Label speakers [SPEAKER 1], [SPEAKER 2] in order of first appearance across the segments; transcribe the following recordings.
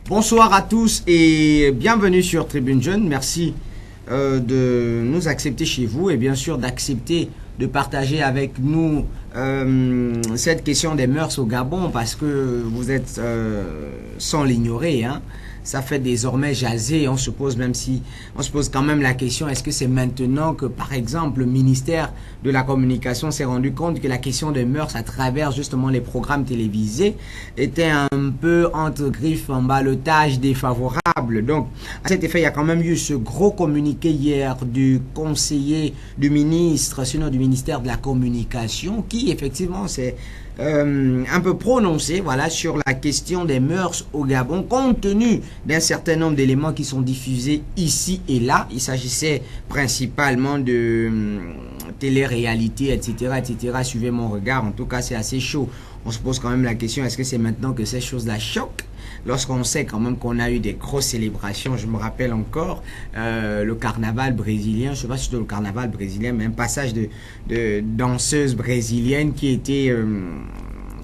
[SPEAKER 1] Bonsoir à tous et bienvenue sur Tribune Jeune. Merci de nous accepter chez vous et bien sûr d'accepter de partager avec nous cette question des mœurs au Gabon parce que vous êtes sans l'ignorer, hein. Ça fait désormais jaser, on se pose quand même la question, est-ce que c'est maintenant que par exemple le ministère de la Communication s'est rendu compte que la question des mœurs à travers justement les programmes télévisés était un peu entre griffes en ballottage défavorable. Donc à cet effet, il y a quand même eu ce gros communiqué hier du conseiller du ministre, sinon du ministère de la Communication, qui effectivement s'est un peu prononcé, voilà, sur la question des mœurs au Gabon, compte tenu d'un certain nombre d'éléments qui sont diffusés ici et là. Il s'agissait principalement de télé-réalité, etc., etc. Suivez mon regard, en tout cas c'est assez chaud. On se pose quand même la question, est-ce que c'est maintenant que ces choses-là choquent? Lorsqu'on sait quand même qu'on a eu des grosses célébrations, je me rappelle encore le carnaval brésilien, je ne sais pas si c'était le carnaval brésilien, mais un passage de danseuses brésiliennes qui étaient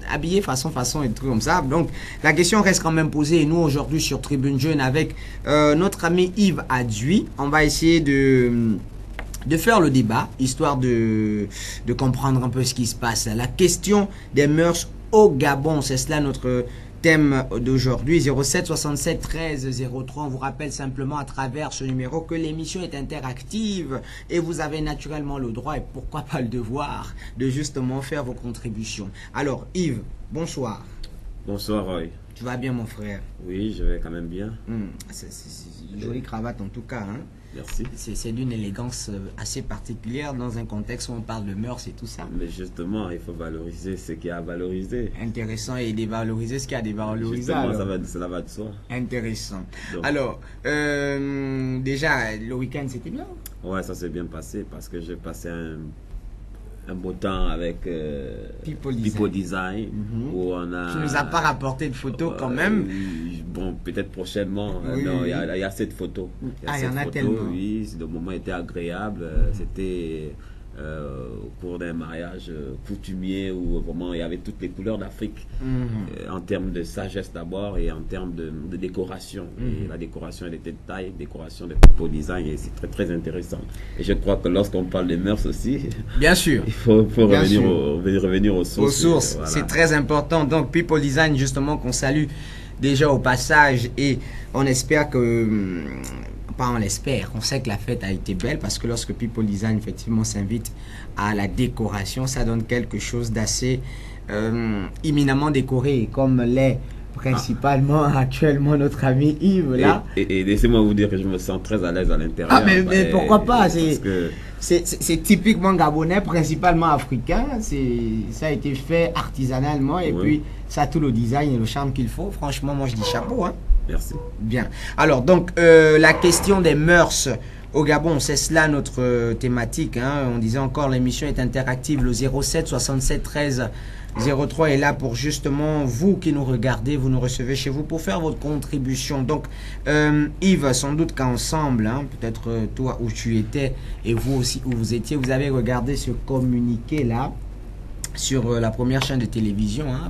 [SPEAKER 1] habillées façon et trucs comme ça. Donc la question reste quand même posée et nous aujourd'hui sur Tribune Jeune avec notre ami Yves Adui, on va essayer de faire le débat, histoire de comprendre un peu ce qui se passe. La question des mœurs au Gabon, c'est cela notre thème d'aujourd'hui. 07 67 13 03. On vous rappelle simplement à travers ce numéro que l'émission est interactive et vous avez naturellement le droit et pourquoi pas le devoir de justement faire vos contributions. Alors Yves, bonsoir.
[SPEAKER 2] Bonsoir Roy.
[SPEAKER 1] Tu vas bien mon frère?
[SPEAKER 2] Oui, je vais quand même bien.
[SPEAKER 1] C'est une jolie cravate en tout cas, hein?
[SPEAKER 2] Merci.
[SPEAKER 1] C'est d'une élégance assez particulière dans un contexte où on parle de mœurs et tout ça.
[SPEAKER 2] Mais justement, il faut valoriser ce qu'il y a à valoriser.
[SPEAKER 1] Intéressant, et dévaloriser ce qu'il y a à dévaloriser.
[SPEAKER 2] Justement, cela va de soi.
[SPEAKER 1] Intéressant.
[SPEAKER 2] Donc,
[SPEAKER 1] alors, déjà, le week-end, c'était bien?
[SPEAKER 2] Ouais, ça s'est bien passé parce que j'ai passé un beau temps avec People Design où on a...
[SPEAKER 1] Tu nous as pas rapporté de photos quand même?
[SPEAKER 2] Bon, peut-être prochainement.
[SPEAKER 1] Oui,
[SPEAKER 2] non,
[SPEAKER 1] oui.
[SPEAKER 2] Il y a cette photo.
[SPEAKER 1] Il y en a tellement.
[SPEAKER 2] Oui, le moment était agréable. C'était au cours d'un mariage coutumier où vraiment il y avait toutes les couleurs d'Afrique en termes de sagesse d'abord et en termes de décoration. Et la décoration, elle était de taille, décoration de People Design, et c'est très très intéressant. Et je crois que lorsqu'on parle des mœurs aussi,
[SPEAKER 1] bien sûr,
[SPEAKER 2] il faut revenir aux sources.
[SPEAKER 1] Aux sources,
[SPEAKER 2] voilà.
[SPEAKER 1] C'est très important. Donc People Design, justement, qu'on salue déjà au passage, et on espère que... Pas on l'espère, on sait que la fête a été belle parce que lorsque People Design effectivement s'invite à la décoration, ça donne quelque chose d'assez éminemment décoré, comme l'est principalement actuellement notre ami Yves là.
[SPEAKER 2] Et laissez-moi vous dire que je me sens très à l'aise à l'intérieur.
[SPEAKER 1] Ah mais pourquoi pas,
[SPEAKER 2] que...
[SPEAKER 1] c'est typiquement gabonais, principalement africain, ça a été fait artisanalement et puis ça a tout le design et le charme qu'il faut. Franchement, moi je dis chapeau, hein.
[SPEAKER 2] Merci.
[SPEAKER 1] Bien. Alors, donc, la question des mœurs au Gabon, c'est cela notre thématique, hein. On disait encore, l'émission est interactive. Le 07 67 13 03 est là pour justement vous qui nous regardez, vous nous recevez chez vous pour faire votre contribution. Donc, Yves, sans doute qu'ensemble, hein, peut-être toi où tu étais et vous aussi où vous étiez, vous avez regardé ce communiqué-là sur la première chaîne de télévision, hein,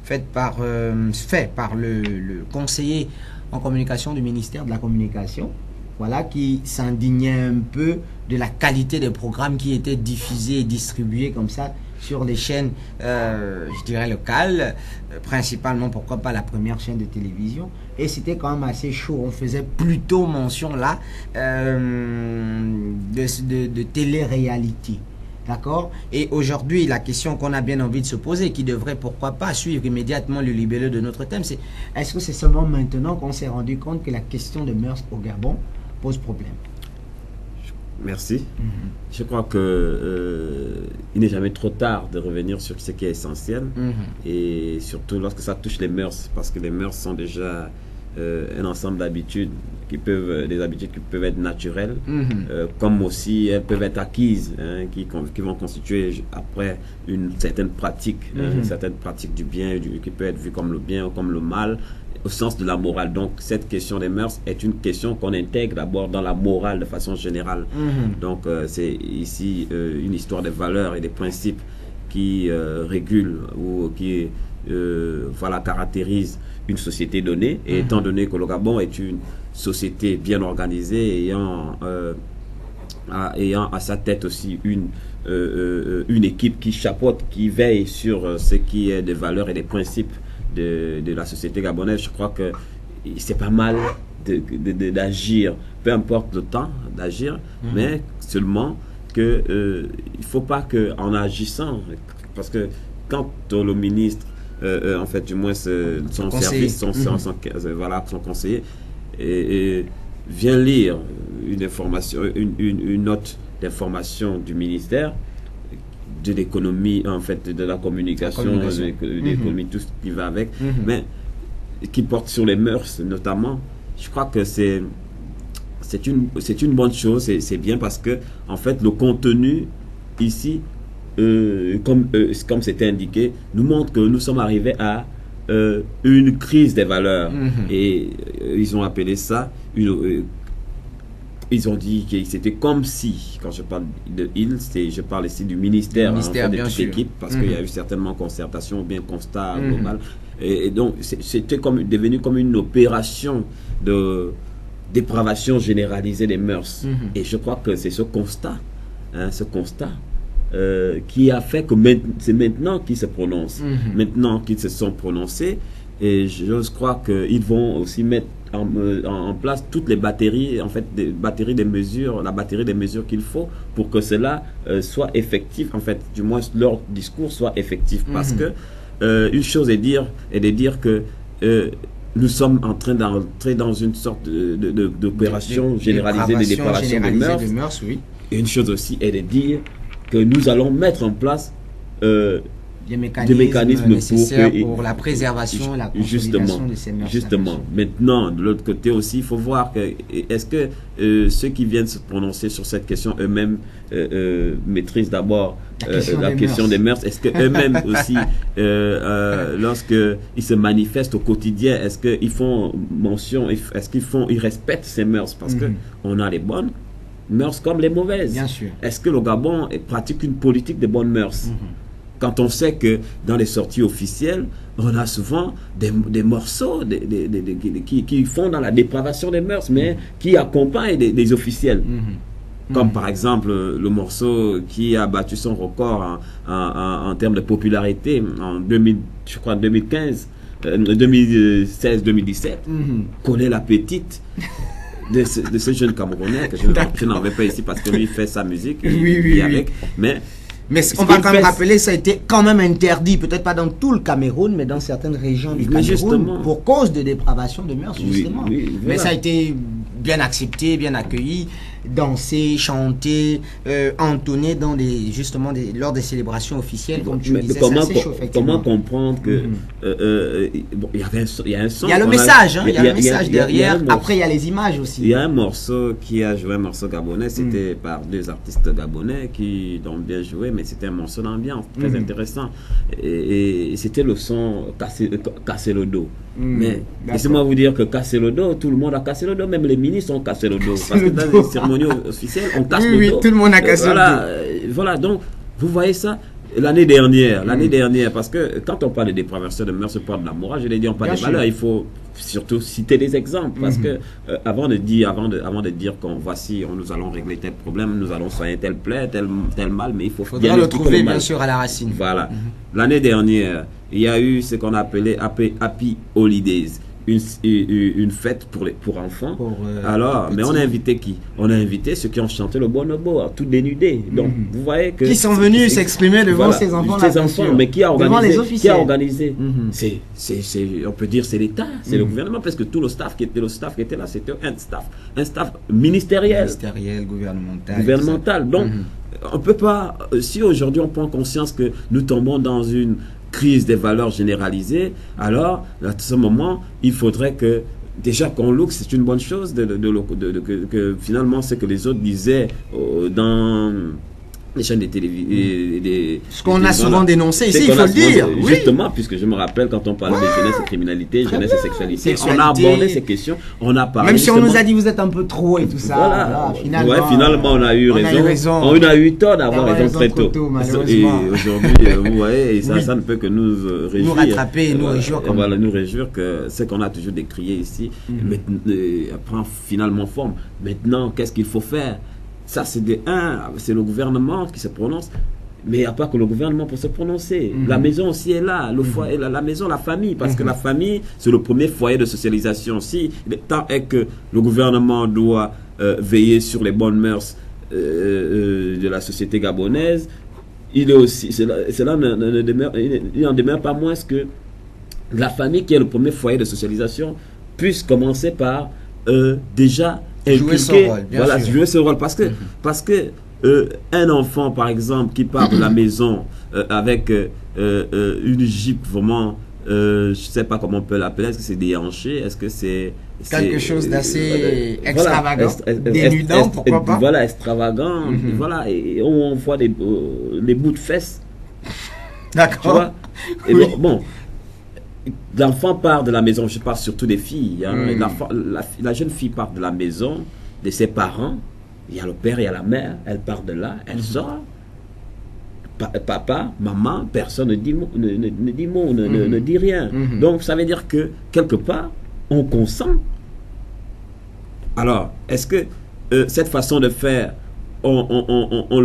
[SPEAKER 1] fait par le conseiller en communication du ministère de la Communication, voilà, qui s'indignait un peu de la qualité des programmes qui étaient diffusés et distribués comme ça sur les chaînes, je dirais locales, principalement, pourquoi pas la première chaîne de télévision. Et c'était quand même assez chaud. On faisait plutôt mention là de télé-réalité. D'accord? Et aujourd'hui, la question qu'on a bien envie de se poser, qui devrait pourquoi pas suivre immédiatement le libellé de notre thème, c'est est-ce que c'est seulement maintenant qu'on s'est rendu compte que la question de mœurs au Gabon pose problème?
[SPEAKER 2] Merci. Je crois que il n'est jamais trop tard de revenir sur ce qui est essentiel et surtout lorsque ça touche les mœurs, parce que les mœurs sont déjà un ensemble d'habitudes qui peuvent être naturelles, comme aussi elles peuvent être acquises, hein, qui vont constituer après une certaine pratique, du bien, qui peut être vue comme le bien ou comme le mal, au sens de la morale. Donc cette question des mœurs est une question qu'on intègre d'abord dans la morale de façon générale. Donc c'est ici une histoire des valeurs et des principes qui régulent ou qui voilà, caractérise une société donnée. Et étant donné que le Gabon est une société bien organisée, ayant à sa tête aussi une équipe qui chapeaute, qui veille sur ce qui est des valeurs et des principes de la société gabonaise, je crois que c'est pas mal d'agir, peu importe le temps d'agir, mais seulement que il ne faut pas qu'en agissant, parce que quand le ministre, en fait, du moins son service, son conseiller, vient lire une information, une note d'information du ministère de l'économie, en fait, de la communication, de l'économie, tout ce qui va avec, mais qui porte sur les mœurs notamment. Je crois que c'est une bonne chose, c'est bien parce que en fait le contenu ici, comme c'était indiqué, nous montre que nous sommes arrivés à une crise des valeurs et ils ont appelé ça ils ont dit que c'était comme si, quand je parle de je parle ici du ministère, en fait, de toute l'équipe, parce qu'il y a eu certainement concertation ou bien constat global. Et donc, c'était devenu comme une opération de dépravation généralisée des mœurs. Et je crois que c'est ce constat qui a fait que c'est maintenant qu'ils se prononcent. Maintenant qu'ils se sont prononcés, et j'ose croire qu'ils vont aussi mettre en place toutes les batteries, en fait, la batterie des mesures qu'il faut pour que cela soit effectif, en fait, du moins leur discours soit effectif. Parce que une chose est de dire que nous sommes en train d'entrer dans une sorte d'opération généralisée de dépravation des mœurs.
[SPEAKER 1] Oui.
[SPEAKER 2] Et une chose aussi est de dire que nous allons mettre en place
[SPEAKER 1] des mécanismes nécessaires pour la préservation et la consolidation de ces mœurs.
[SPEAKER 2] Justement. Maintenant, de l'autre côté aussi, il faut voir est-ce que ceux qui viennent se prononcer sur cette question eux-mêmes maîtrisent d'abord la question des mœurs. Est-ce qu'eux-mêmes aussi, lorsqu'ils se manifestent au quotidien, est-ce qu'ils font mention, ils respectent ces mœurs? Parce qu'on a les bonnes mœurs comme les mauvaises.
[SPEAKER 1] Bien sûr.
[SPEAKER 2] Est-ce que le Gabon pratique une politique de bonnes mœurs? Quand on sait que dans les sorties officielles, on a souvent des morceaux qui font dans la dépravation des mœurs, mais qui accompagnent des officiels. Comme par exemple le morceau qui a battu son record en termes de popularité en 2015, 2016-2017, Connaît la petite. De ce jeune Camerounais que je n'en vais pas ici parce que lui fait sa musique
[SPEAKER 1] mais on va quand même rappeler, ça a été quand même interdit, peut-être pas dans tout le Cameroun, mais dans certaines régions du Cameroun, pour cause de dépravation de mœurs, justement. Mais ça a été bien accepté, bien accueilli, dansé, chanté, entonné lors des célébrations officielles, comme tu disais.
[SPEAKER 2] Comment comprendre que il y a un son.
[SPEAKER 1] Il y a le message, il y a le message derrière. Après, il y a les images aussi.
[SPEAKER 2] Il y a un morceau qui a joué un morceau gabonais, c'était par deux artistes gabonais qui ont bien joué, mais c'était un morceau d'ambiance très intéressant. Et c'était le son casser le dos. Mais laissez-moi vous dire que casser le dos, tout le monde a cassé le dos, même les ministres ont cassé le dos. Parce que dans les cérémonies officielles, on casse le dos.
[SPEAKER 1] Oui, tout le monde a cassé le dos.
[SPEAKER 2] Voilà, donc, vous voyez ça. L'année dernière, parce que quand on parle de dépravation de mœurs, on parle de la morale, je l'ai dit, on parle des valeurs, il faut surtout citer des exemples, parce que avant de dire nous allons régler tel problème, nous allons soigner tel plaie, tel mal, mais il faudra
[SPEAKER 1] le trouver bien sûr à la racine.
[SPEAKER 2] Voilà. L'année dernière, il y a eu ce qu'on appelait Happy Holidays, une fête pour enfants. Mais on a invité qui? On a invité ceux qui ont chanté le bonobo, tout dénudé. Donc, vous voyez que...
[SPEAKER 1] Qui sont venus s'exprimer devant ces enfants.
[SPEAKER 2] Ces enfants, mais qui a organisé?
[SPEAKER 1] Les officiels.
[SPEAKER 2] Qui a organisé? On peut dire c'est l'État, c'est le gouvernement, parce que tout le staff qui était là, c'était un staff ministériel. Gouvernemental. Donc, on peut pas... Si aujourd'hui on prend conscience que nous tombons dans une crise des valeurs généralisées, alors à ce moment il faudrait que déjà qu'on look, c'est une bonne chose que finalement ce que les autres disaient les chaînes de télévision.
[SPEAKER 1] Ce qu'on a souvent dénoncé ici, il faut le dire.
[SPEAKER 2] Justement, puisque je me rappelle quand on parlait de jeunesse et criminalité, jeunesse et sexualité, on a abordé ces questions, on a parlé.
[SPEAKER 1] Même si on nous a dit vous êtes un peu trop et tout ça.
[SPEAKER 2] Voilà, finalement on a eu raison. On a eu tort d'avoir raison très tôt. Et aujourd'hui, vous voyez, ça ne peut que nous réjouir.
[SPEAKER 1] Nous rattraper et nous réjouir.
[SPEAKER 2] Voilà, nous réjouir que ce qu'on a toujours décrié ici prend finalement forme. Maintenant, qu'est-ce qu'il faut faire? Ça, c'est le gouvernement qui se prononce, mais il n'y a pas que le gouvernement pour se prononcer. La maison aussi est là, le foyer, la maison, la famille, parce que la famille, c'est le premier foyer de socialisation. Si le temps est que le gouvernement doit veiller sur les bonnes mœurs de la société gabonaise, il n'en demeure pas moins que la famille, qui est le premier foyer de socialisation, puisse commencer par déjà
[SPEAKER 1] jouer son rôle,
[SPEAKER 2] jouer ce rôle, parce que un enfant par exemple qui part de la maison avec une Jeep vraiment je sais pas comment on peut l'appeler, est-ce que c'est déhanché, est-ce que c'est
[SPEAKER 1] quelque chose d'assez extravagant, dénudant, pourquoi pas,
[SPEAKER 2] voilà, extravagant, voilà, et on voit les bouts de fesses,
[SPEAKER 1] d'accord,
[SPEAKER 2] et bon, l'enfant part de la maison, je parle surtout des filles, hein. La jeune fille part de la maison de ses parents, il y a le père, il y a la mère, elle part de là, elle sort, papa, maman, personne ne dit mot, ne dit rien. Donc ça veut dire que quelque part, on consent. Alors, est-ce que cette façon de faire, on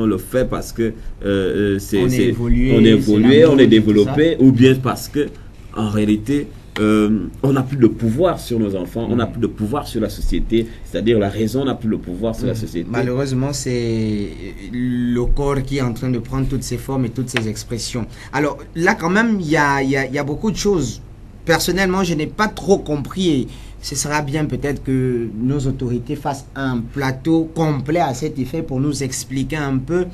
[SPEAKER 2] le fait parce que on est évolué, on est développé, ou bien parce que en réalité on n'a plus de pouvoir sur nos enfants, on n'a plus de pouvoir sur la société, c'est-à-dire la raison n'a plus le pouvoir sur la société.
[SPEAKER 1] Malheureusement, c'est le corps qui est en train de prendre toutes ces formes et toutes ces expressions. Alors là, quand même, il y a beaucoup de choses. Personnellement, je n'ai pas trop compris, et ce sera bien peut-être que nos autorités fassent un plateau complet à cet effet pour nous expliquer un peu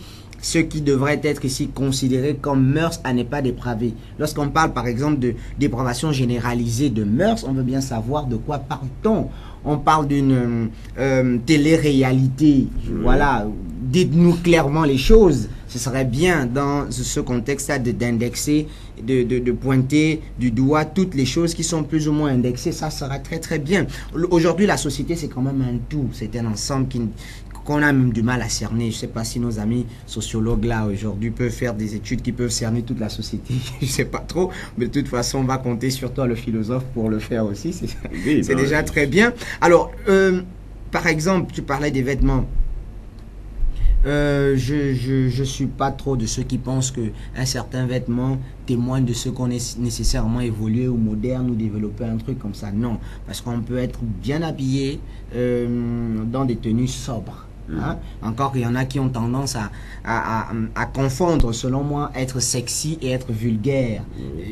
[SPEAKER 1] ce qui devrait être ici considéré comme mœurs à ne pas dépraver. Lorsqu'on parle par exemple de dépravation généralisée de mœurs, on veut bien savoir de quoi parle-t-on. On parle d'une télé-réalité. Voilà, dites-nous clairement les choses. Ce serait bien dans ce contexte-là d'indexer, de pointer du doigt toutes les choses qui sont plus ou moins indexées. Ça sera très très bien. Aujourd'hui, la société, c'est quand même un tout. C'est un ensemble qu'on a même du mal à cerner. Je ne sais pas si nos amis sociologues là aujourd'hui peuvent faire des études qui peuvent cerner toute la société. Je ne sais pas trop, mais de toute façon, on va compter sur toi, le philosophe, pour le faire aussi. C'est déjà très bien. Alors, par exemple, tu parlais des vêtements. Je suis pas trop de ceux qui pensent que un certain vêtement témoigne de ce qu'on est nécessairement évolué ou moderne ou développé, un truc comme ça. Non, parce qu'on peut être bien habillé dans des tenues sobres. Hein? Encore qu'il y en a qui ont tendance à confondre, selon moi, être sexy et être vulgaire.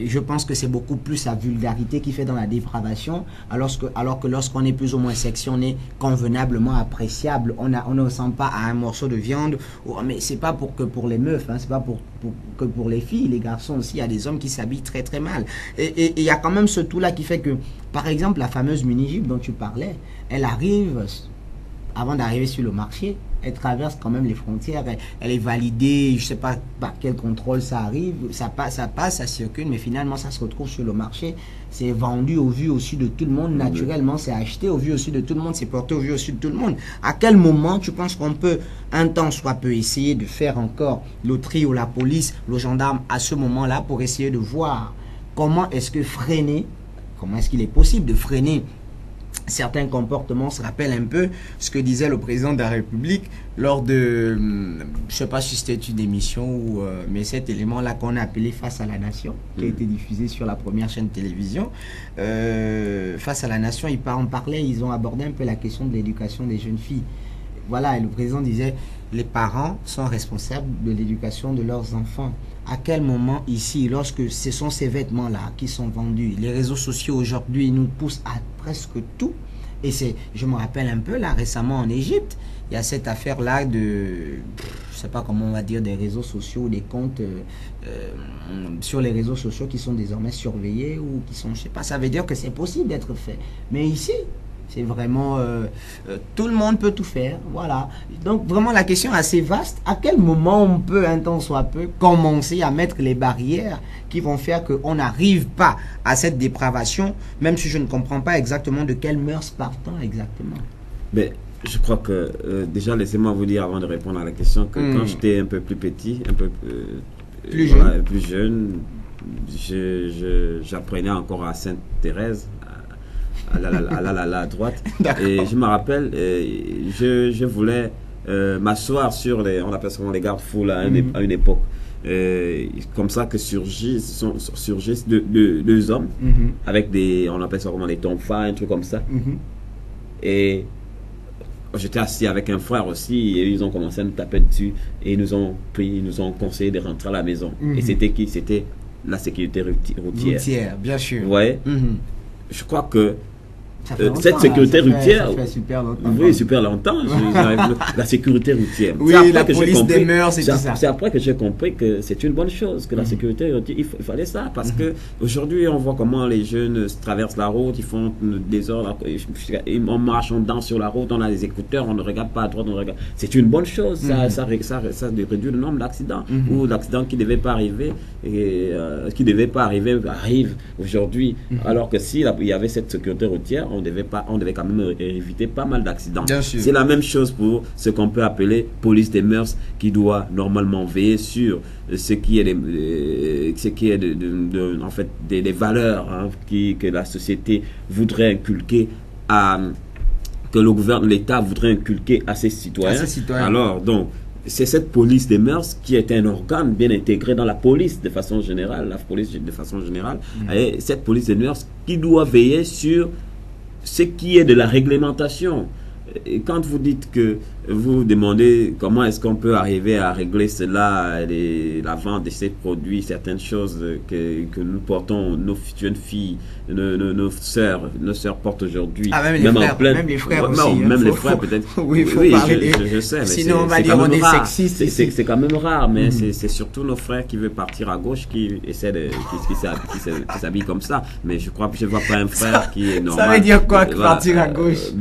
[SPEAKER 1] Je pense que c'est beaucoup plus la vulgarité qui fait dans la dépravation, alors que lorsqu'on est plus ou moins sexy, on est convenablement appréciable. On ne ressemble pas à un morceau de viande. Mais c'est pas pour les meufs, hein, c'est pas que pour les filles, les garçons aussi. Il y a des hommes qui s'habillent très très mal. Et il y a quand même ce tout-là qui fait que, par exemple, la fameuse mini-jupe dont tu parlais, elle arrive... Avant d'arriver sur le marché, elle traverse quand même les frontières, elle est validée, je ne sais pas par quel contrôle ça arrive, ça passe, ça circule, mais finalement ça se retrouve sur le marché, c'est vendu au vu aussi de tout le monde, naturellement c'est acheté au vu aussi de tout le monde, c'est porté au vu aussi de tout le monde. À quel moment tu penses qu'on peut, un temps soit peu, essayer de faire encore le tri ou la police, le gendarme à ce moment-là pour essayer de voir comment est-ce que freiner, comment est-ce qu'il est possible de freiner certains comportements? Se rappelle un peu ce que disait le président de la République lors de, je sais pas si c'était une émission ou mais cet élément-là qu'on a appelé Face à la Nation, qui a été diffusé sur la première chaîne de télévision. Face à la Nation, on parlait, ils ont abordé un peu la question de l'éducation des jeunes filles. Voilà, et le président disait, les parents sont responsables de l'éducation de leurs enfants. À quel moment ici, lorsque ce sont ces vêtements-là qui sont vendus, les réseaux sociaux aujourd'hui nous poussent à presque tout, et je me rappelle un peu là récemment en Égypte, il y a cette affaire-là de, je sais pas comment on va dire, des réseaux sociaux, des comptes sur les réseaux sociaux qui sont désormais surveillés ou qui sont, je sais pas, ça veut dire que c'est possible d'être fait. Mais ici, C'est vraiment tout le monde peut tout faire, voilà. Donc vraiment la question est assez vaste. À quel moment on peut, un temps soit peu, commencer à mettre les barrières qui vont faire qu'on n'arrive pas à cette dépravation, même si je ne comprends pas exactement de quelles mœurs partant exactement.
[SPEAKER 2] Mais je crois que déjà, laissez-moi vous dire avant de répondre à la question que quand j'étais un peu plus petit, un peu plus jeune, j'apprenais encore à Sainte-Thérèse, à droite. Et je me rappelle, je voulais m'asseoir sur on appelle ça les garde-fous à une époque. Comme ça que surgissent deux hommes avec on appelle ça comment, des tonfas, un truc comme ça. Et j'étais assis avec un frère aussi et ils ont commencé à nous taper dessus et ils nous ont conseillé de rentrer à la maison. Et c'était qui? C'était la sécurité routière.
[SPEAKER 1] Bien sûr.
[SPEAKER 2] Ouais. Je crois que cette sécurité routière,
[SPEAKER 1] ça fait super longtemps.
[SPEAKER 2] Oui, super longtemps. La sécurité routière.
[SPEAKER 1] Oui, la police des mœurs et tout ça.
[SPEAKER 2] C'est après que j'ai compris que c'est une bonne chose, que la sécurité routière, il fallait ça. Parce que aujourd'hui, on voit comment les jeunes traversent la route, ils font des heures, on marche, on danse sur la route, on a des écouteurs, on ne regarde pas à droite, on regarde. C'est une bonne chose. Ça réduit le nombre d'accidents. Ou l'accident qui ne devait pas arriver, arrive aujourd'hui. Alors que s'il y avait cette sécurité routière, on devait quand même éviter pas mal d'accidents. C'est la même chose pour ce qu'on peut appeler police des mœurs, qui doit normalement veiller sur ce qui est en fait des valeurs que la société voudrait inculquer que l'État voudrait inculquer à ses citoyens. Alors donc c'est cette police des mœurs qui est un organe bien intégré dans la police de façon générale, et cette police des mœurs qui doit veiller sur ce qui est de la réglementation. Et quand vous dites que vous demandez comment est-ce qu'on peut arriver à régler cela, la vente de ces produits, certaines choses que nous portons, nos jeunes filles, nos sœurs portent aujourd'hui.
[SPEAKER 1] Même les frères aussi.
[SPEAKER 2] Même les frères peut-être.
[SPEAKER 1] Oui,
[SPEAKER 2] je sais. Mais
[SPEAKER 1] sinon on va dire on est sexiste.
[SPEAKER 2] C'est quand même rare, mais c'est surtout nos frères qui veulent partir à gauche qui s'habillent comme ça. Mais je crois que je ne vois pas un frère qui est normal.
[SPEAKER 1] Ça veut dire quoi partir à gauche?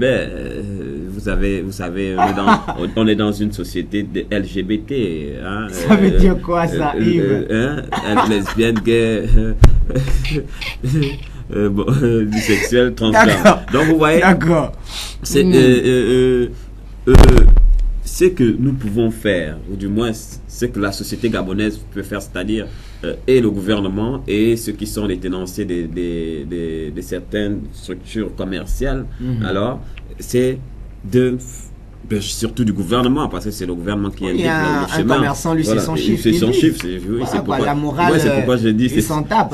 [SPEAKER 2] Vous savez, on est dans une société de LGBT.
[SPEAKER 1] Ça veut dire quoi ça, Yves?
[SPEAKER 2] Lesbienne, gay, bisexuel, transgenre. Donc vous voyez, c'est ce que nous pouvons faire, ou du moins ce que la société gabonaise peut faire, c'est-à-dire et le gouvernement et ceux qui sont les tenanciers de certaines structures commerciales. Alors, c'est surtout du gouvernement, parce que c'est le gouvernement qui indique le chemin.
[SPEAKER 1] Un commerçant, lui, c'est son chiffre.
[SPEAKER 2] C'est son chiffre. C'est
[SPEAKER 1] la morale,
[SPEAKER 2] c'est pourquoi je dis.
[SPEAKER 1] Il s'en tape.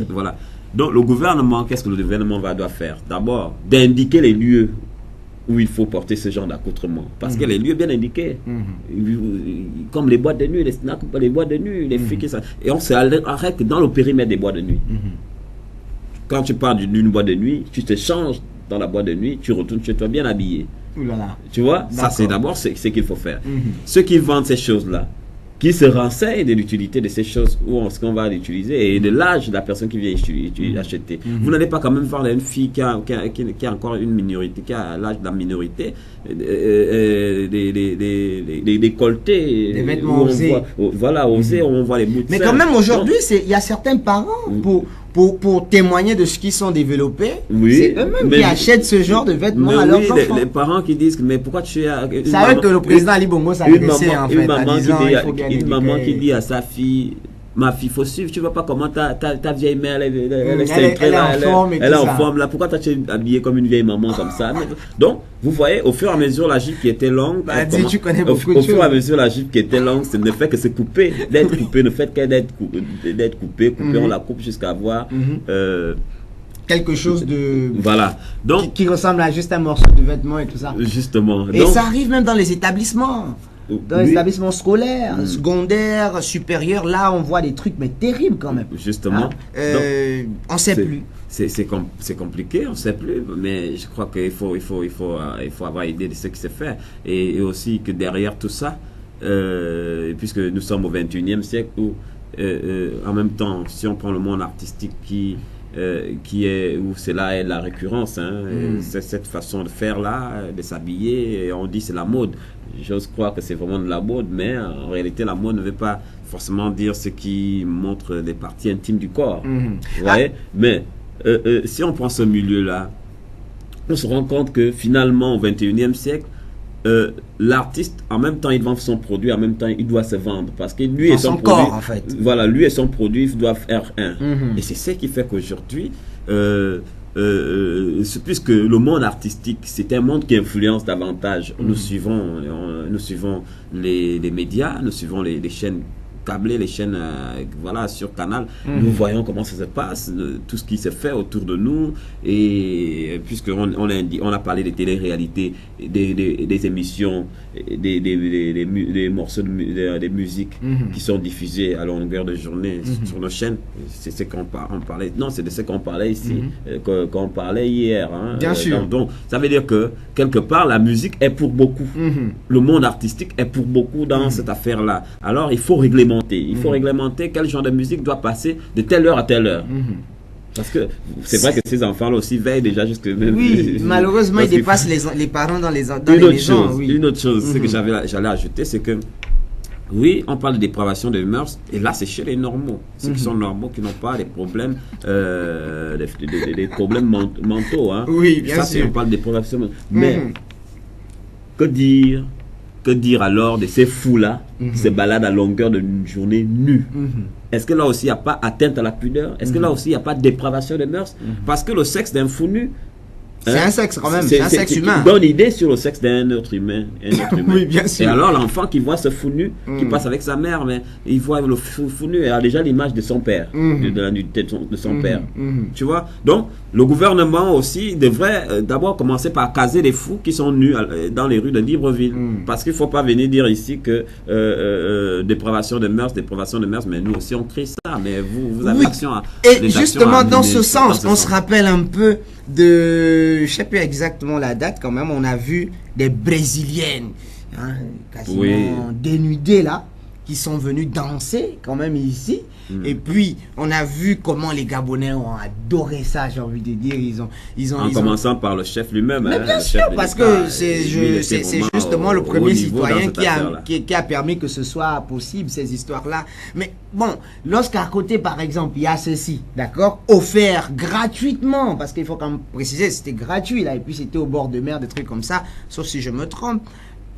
[SPEAKER 2] Voilà. Donc, le gouvernement, qu'est-ce que le gouvernement doit faire? D'abord, d'indiquer les lieux où il faut porter ce genre d'accoutrement. Parce que les lieux bien indiqués, comme les boîtes de nuit, les snacks, les boîtes de nuit, les filles qui sont... Et on s'arrête dans le périmètre des boîtes de nuit. Quand tu pars d'une boîte de nuit, tu te changes dans la boîte de nuit, tu retournes chez toi bien habillé. Tu vois, ça c'est d'abord ce qu'il faut faire. Ceux qui vendent ces choses-là, qui se renseignent de l'utilité de ces choses, où est-ce qu'on va l'utiliser, et de l'âge de la personne qui vient acheter. Vous n'allez pas quand même voir une fille qui a encore une minorité, qui a l'âge de la minorité, des décolletés,
[SPEAKER 1] des vêtements osés.
[SPEAKER 2] Osés, on voit les bouts de
[SPEAKER 1] Mais quand même aujourd'hui, il y a certains parents, pour témoigner de ce qu'ils sont développés, c'est eux-mêmes qui achètent ce genre de vêtements à leurs enfants.
[SPEAKER 2] Les parents qui disent, mais pourquoi tu as...
[SPEAKER 1] Ça veut que le président Ali Bongo s'adressait en fait,
[SPEAKER 2] une maman qui dit à sa fille, ma fille, faut suivre, tu vois pas comment ta vieille mère, elle est en forme là, pourquoi tu es habillée comme une vieille maman comme ça? Donc, vous voyez, au fur et à mesure, la jupe qui était longue, au fur et à mesure, la jupe qui était longue, ça ne fait que se couper, d'être coupée, ne fait que d'être coupée, on la coupe jusqu'à avoir...
[SPEAKER 1] quelque chose de...
[SPEAKER 2] Voilà. Donc,
[SPEAKER 1] qui ressemble à juste un morceau de vêtement et tout ça.
[SPEAKER 2] Justement.
[SPEAKER 1] Et donc, ça arrive même dans les établissements. Dans les établissements scolaires, secondaires, supérieurs, là on voit des trucs mais terribles quand même.
[SPEAKER 2] Justement.
[SPEAKER 1] On ne sait plus.
[SPEAKER 2] C'est compliqué, on ne sait plus, mais je crois qu'il faut avoir idée de ce qui se fait. Et aussi que derrière tout ça, puisque nous sommes au 21e siècle, où en même temps, si on prend le monde artistique qui où cela est la récurrence, hein. C'est cette façon de faire là, de s'habiller, on dit c'est la mode. J'ose croire que c'est vraiment de la mode, mais en réalité la mode ne veut pas forcément dire ce qui montre des parties intimes du corps. Vous voyez? Mais si on prend ce milieu-là, on se rend compte que finalement au 21e siècle, l'artiste, en même temps, il vend son produit, en même temps, il doit se vendre. Parce que lui et son produit,
[SPEAKER 1] corps, en fait.
[SPEAKER 2] Voilà, lui et son produit doivent faire un. Et c'est ce qui fait qu'aujourd'hui, puisque le monde artistique, c'est un monde qui influence davantage. Nous suivons les médias, nous suivons les chaînes câblées, les chaînes voilà, sur Canal. Nous voyons comment ça se passe, tout ce qui se fait autour de nous. Et puisqu'on a parlé des télé-réalités, des émissions, des morceaux des musiques qui sont diffusés à longueur de journée sur nos chaînes, c'est ce qu'on parlait. Non, c'est de ce qu'on parlait ici, qu'on parlait hier. Hein.
[SPEAKER 1] Bien sûr.
[SPEAKER 2] Donc, ça veut dire que quelque part, la musique est pour beaucoup. Le monde artistique est pour beaucoup dans cette affaire-là. Alors, il faut réglementer. Il faut réglementer quel genre de musique doit passer de telle heure à telle heure. Parce que c'est vrai que ces enfants-là aussi veillent déjà jusque même.
[SPEAKER 1] Oui, malheureusement, ils dépassent les parents dans les maisons.
[SPEAKER 2] Une autre chose, ce que j'allais ajouter, c'est que oui, on parle de dépravation des mœurs, et là c'est chez les normaux, ceux qui sont normaux, qui n'ont pas des problèmes, des problèmes mentaux. Hein.
[SPEAKER 1] Oui, bien sûr.
[SPEAKER 2] On parle de dépravation. Mais que dire alors de ces fous-là qui se baladent à longueur d'une journée nue? Est-ce que là aussi il n'y a pas atteinte à la pudeur? Est-ce que là aussi il n'y a pas de dépravation des mœurs? Parce que le sexe d'un fou nu,
[SPEAKER 1] c'est un sexe quand même, c'est un sexe humain.
[SPEAKER 2] Bonne idée sur le sexe d'un autre humain.
[SPEAKER 1] Oui, bien sûr.
[SPEAKER 2] Et alors l'enfant qui voit ce fou nu, qui passe avec sa mère, mais il voit le fou nu et a déjà l'image de son père, de la nudité de son père. Tu vois? Donc, le gouvernement aussi devrait d'abord commencer par caser les fous qui sont nus dans les rues de Libreville. Parce qu'il ne faut pas venir dire ici que dépravation de mœurs, mais nous aussi on crie ça. Mais vous avez action à...
[SPEAKER 1] Et justement, dans ce sens, on se rappelle un peu de, je sais plus exactement la date quand même, on a vu des Brésiliennes, hein, quasiment dénudées là, qui sont venues danser quand même ici. Et puis on a vu comment les Gabonais ont adoré ça, j'ai envie de dire. En
[SPEAKER 2] commençant par le chef lui-même.
[SPEAKER 1] Mais bien sûr, parce que c'est justement le premier citoyen qui a permis que ce soit possible, ces histoires-là. Mais bon, lorsqu'à côté, par exemple, il y a ceci, d'accord, offert gratuitement, parce qu'il faut quand même préciser, c'était gratuit là, et puis c'était au bord de mer, des trucs comme ça, sauf si je me trompe.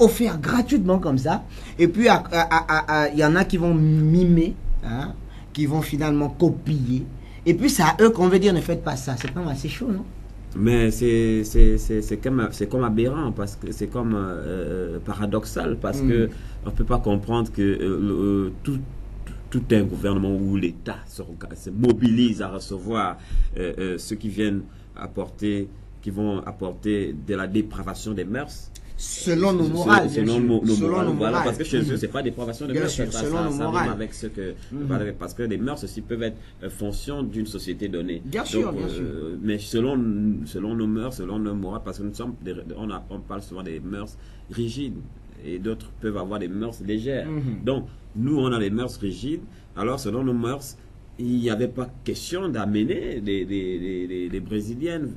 [SPEAKER 1] Offert gratuitement comme ça, et puis il y en a qui vont mimer, hein, qui vont finalement copier, et puis c'est à eux qu'on veut dire ne faites pas ça. C'est quand même assez chaud, non?
[SPEAKER 2] Mais c'est comme aberrant, parce que c'est comme paradoxal, parce que on ne peut pas comprendre que tout un gouvernement où l'État se mobilise à recevoir ceux qui viennent qui vont apporter de la dépravation des mœurs.
[SPEAKER 1] Selon nos morales,
[SPEAKER 2] selon nos morales, parce que chez eux, c'est pas dépravation de mœurs,
[SPEAKER 1] selon nos morales.
[SPEAKER 2] Avec ce que, parce que les mœurs aussi peuvent être fonction d'une société donnée.
[SPEAKER 1] Bien sûr.
[SPEAKER 2] Mais selon nos mœurs, selon nos morales, parce que on parle souvent des mœurs rigides, et d'autres peuvent avoir des mœurs légères. Donc, nous, on a les mœurs rigides, alors selon nos mœurs, il n'y avait pas question d'amener des Brésiliennes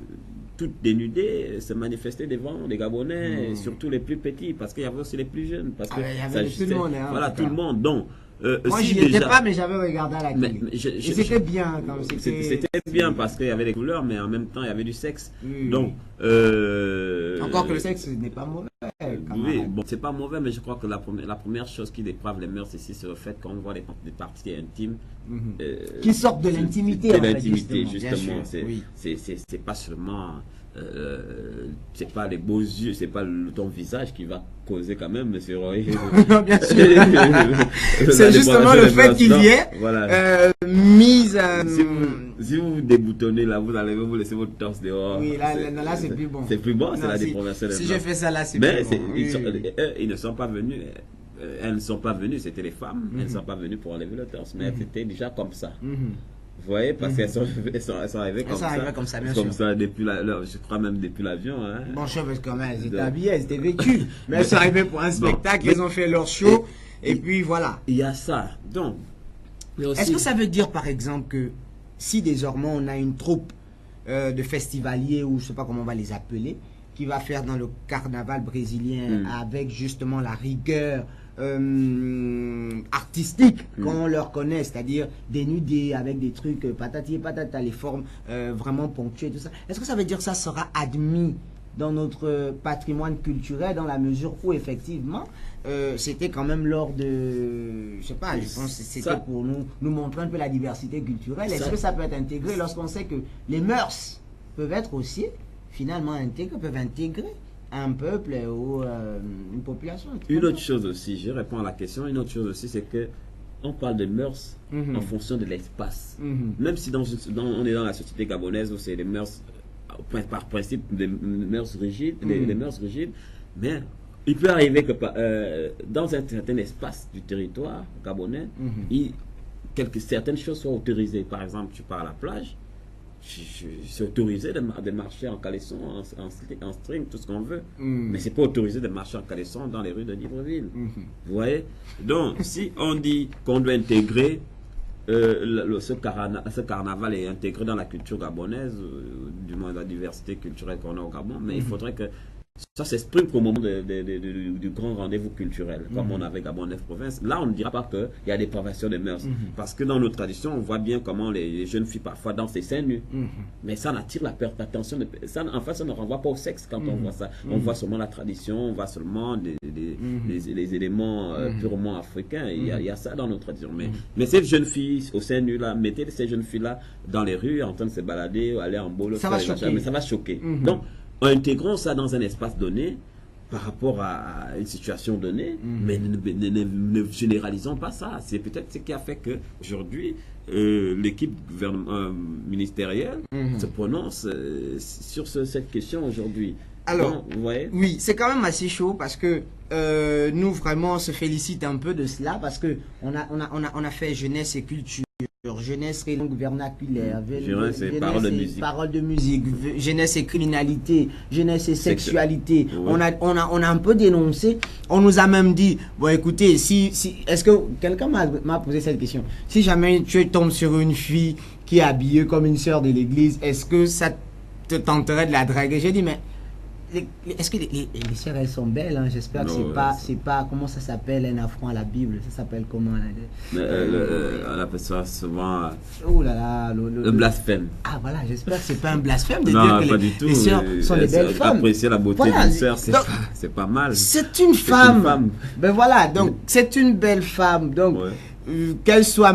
[SPEAKER 2] toutes dénudées, se manifester devant les Gabonais, surtout les plus petits, parce qu'il y avait aussi les plus jeunes. Parce que
[SPEAKER 1] il y avait tout le monde. Hein,
[SPEAKER 2] voilà, tout le monde. Donc,
[SPEAKER 1] moi, j'y étais pas, mais j'avais regardé à la télé. Et c'était bien.
[SPEAKER 2] C'était bien parce qu'il y avait des couleurs, mais en même temps, il y avait du sexe. Donc,
[SPEAKER 1] encore que le sexe n'est pas mauvais.
[SPEAKER 2] Oui, bon, c'est pas mauvais, mais je crois que la première chose qui déprave les mœurs ici, c'est le fait qu'on voit des parties intimes.
[SPEAKER 1] Qui sortent de l'intimité.
[SPEAKER 2] De l'intimité, justement. C'est pas seulement... c'est pas les beaux yeux, c'est pas ton visage qui va causer quand même, monsieur Roy.
[SPEAKER 1] Non, bien sûr. C'est justement le fait qu'il y ait mise.
[SPEAKER 2] Si vous déboutonnez là, vous allez vous laisser votre torse dehors.
[SPEAKER 1] Oui, là c'est plus bon.
[SPEAKER 2] C'est plus bon, c'est la dépravation.
[SPEAKER 1] Si je fais ça là, c'est plus bon.
[SPEAKER 2] Mais ils ne sont pas venus. Elles ne sont pas venues, c'était les femmes. Elles ne sont pas venues pour enlever le torse, mais c'était déjà comme ça. Vous voyez, parce qu'elles sont arrivées comme ça. Comme ça, depuis je crois même depuis l'avion. Hein.
[SPEAKER 1] Bon, je sais, parce que elles étaient habillées, elles étaient vêtues. Mais elles sont arrivées pour un spectacle, elles ont fait leur show, et puis voilà.
[SPEAKER 2] Il y a ça. Donc,
[SPEAKER 1] est-ce que ça veut dire, par exemple, que si désormais on a une troupe de festivaliers, ou je sais pas comment on va les appeler, qui va faire dans le carnaval brésilien avec justement la rigueur artistique qu'on leur connaît, c'est-à-dire dénudés avec des trucs patati et patata, les formes vraiment ponctuées, tout ça. Est-ce que ça veut dire que ça sera admis dans notre patrimoine culturel, dans la mesure où effectivement c'était quand même lors de, je sais pas, je pense que c'était pour nous montrer un peu la diversité culturelle. Est-ce que ça peut être intégré lorsqu'on sait que les mœurs peuvent être aussi finalement intégrées, peuvent intégrer un peuple ou une population?
[SPEAKER 2] Une autre chose aussi, je réponds à la question, une autre chose aussi, c'est que on parle de mœurs en fonction de l'espace. Même si on est dans la société gabonaise où c'est les mœurs par principe des mœurs rigides, les mœurs rigides, mais il peut arriver que dans un certain espace du territoire gabonais, certaines choses soient autorisées. Par exemple, tu pars à la plage, c'est autorisé de marcher en caleçon, en string, tout ce qu'on veut. Mais c'est pas autorisé de marcher en caleçon dans les rues de Libreville. Vous voyez? Donc, si on dit qu'on doit intégrer ce carnaval est intégré dans la culture gabonaise, du moins la diversité culturelle qu'on a au Gabon, mais il faudrait que ça s'exprime au moment du grand rendez-vous culturel, comme on avait Gabon 9 provinces. Là, on ne dira pas qu'il y a des dépravation des mœurs. Parce que dans nos traditions, on voit bien comment les jeunes filles parfois dansent les seins nus. Mais ça n'attire l'attention. En fait, ça ne renvoie pas au sexe quand on voit ça. On voit seulement la tradition, on voit seulement les éléments purement africains. Il y a ça dans nos traditions. Mais ces jeunes filles aux seins nus, là, mettez ces jeunes filles-là dans les rues en train de se balader, aller en boulot.
[SPEAKER 1] Ça va choquer.
[SPEAKER 2] Mais ça va choquer. Donc, intégrons ça dans un espace donné par rapport à une situation donnée, mais ne généralisons pas ça. C'est peut-être ce qui a fait qu'aujourd'hui, l'équipe ministérielle se prononce sur cette question aujourd'hui.
[SPEAKER 1] Alors,
[SPEAKER 2] vous voyez?
[SPEAKER 1] Oui, c'est quand même assez chaud parce que nous, vraiment, on se félicite un peu de cela parce que on a fait jeunesse et culture. Jeunesse et langue vernaculaire,
[SPEAKER 2] jeunesse et
[SPEAKER 1] parole de musique, jeunesse et criminalité, jeunesse et sexualité. Oui. On a un peu dénoncé. On nous a même dit, bon écoutez, est-ce que quelqu'un m'a posé cette question? Si jamais tu tombes sur une fille qui est habillée comme une sœur de l'église, est-ce que ça te tenterait de la draguer? J'ai dit, mais est-ce que les sœurs, elles sont belles, hein? J'espère que c'est pas, comment ça s'appelle un affront à la Bible? Ça s'appelle comment?
[SPEAKER 2] On appelle ça souvent
[SPEAKER 1] oh là là,
[SPEAKER 2] le blasphème.
[SPEAKER 1] Ah voilà, j'espère que c'est pas un blasphème de
[SPEAKER 2] non,
[SPEAKER 1] dire que les sœurs sont des belles femmes.
[SPEAKER 2] Apprécier la beauté d'une sœur, c'est pas mal.
[SPEAKER 1] C'est une femme. Ben voilà, donc c'est une belle femme. Donc qu'elle soit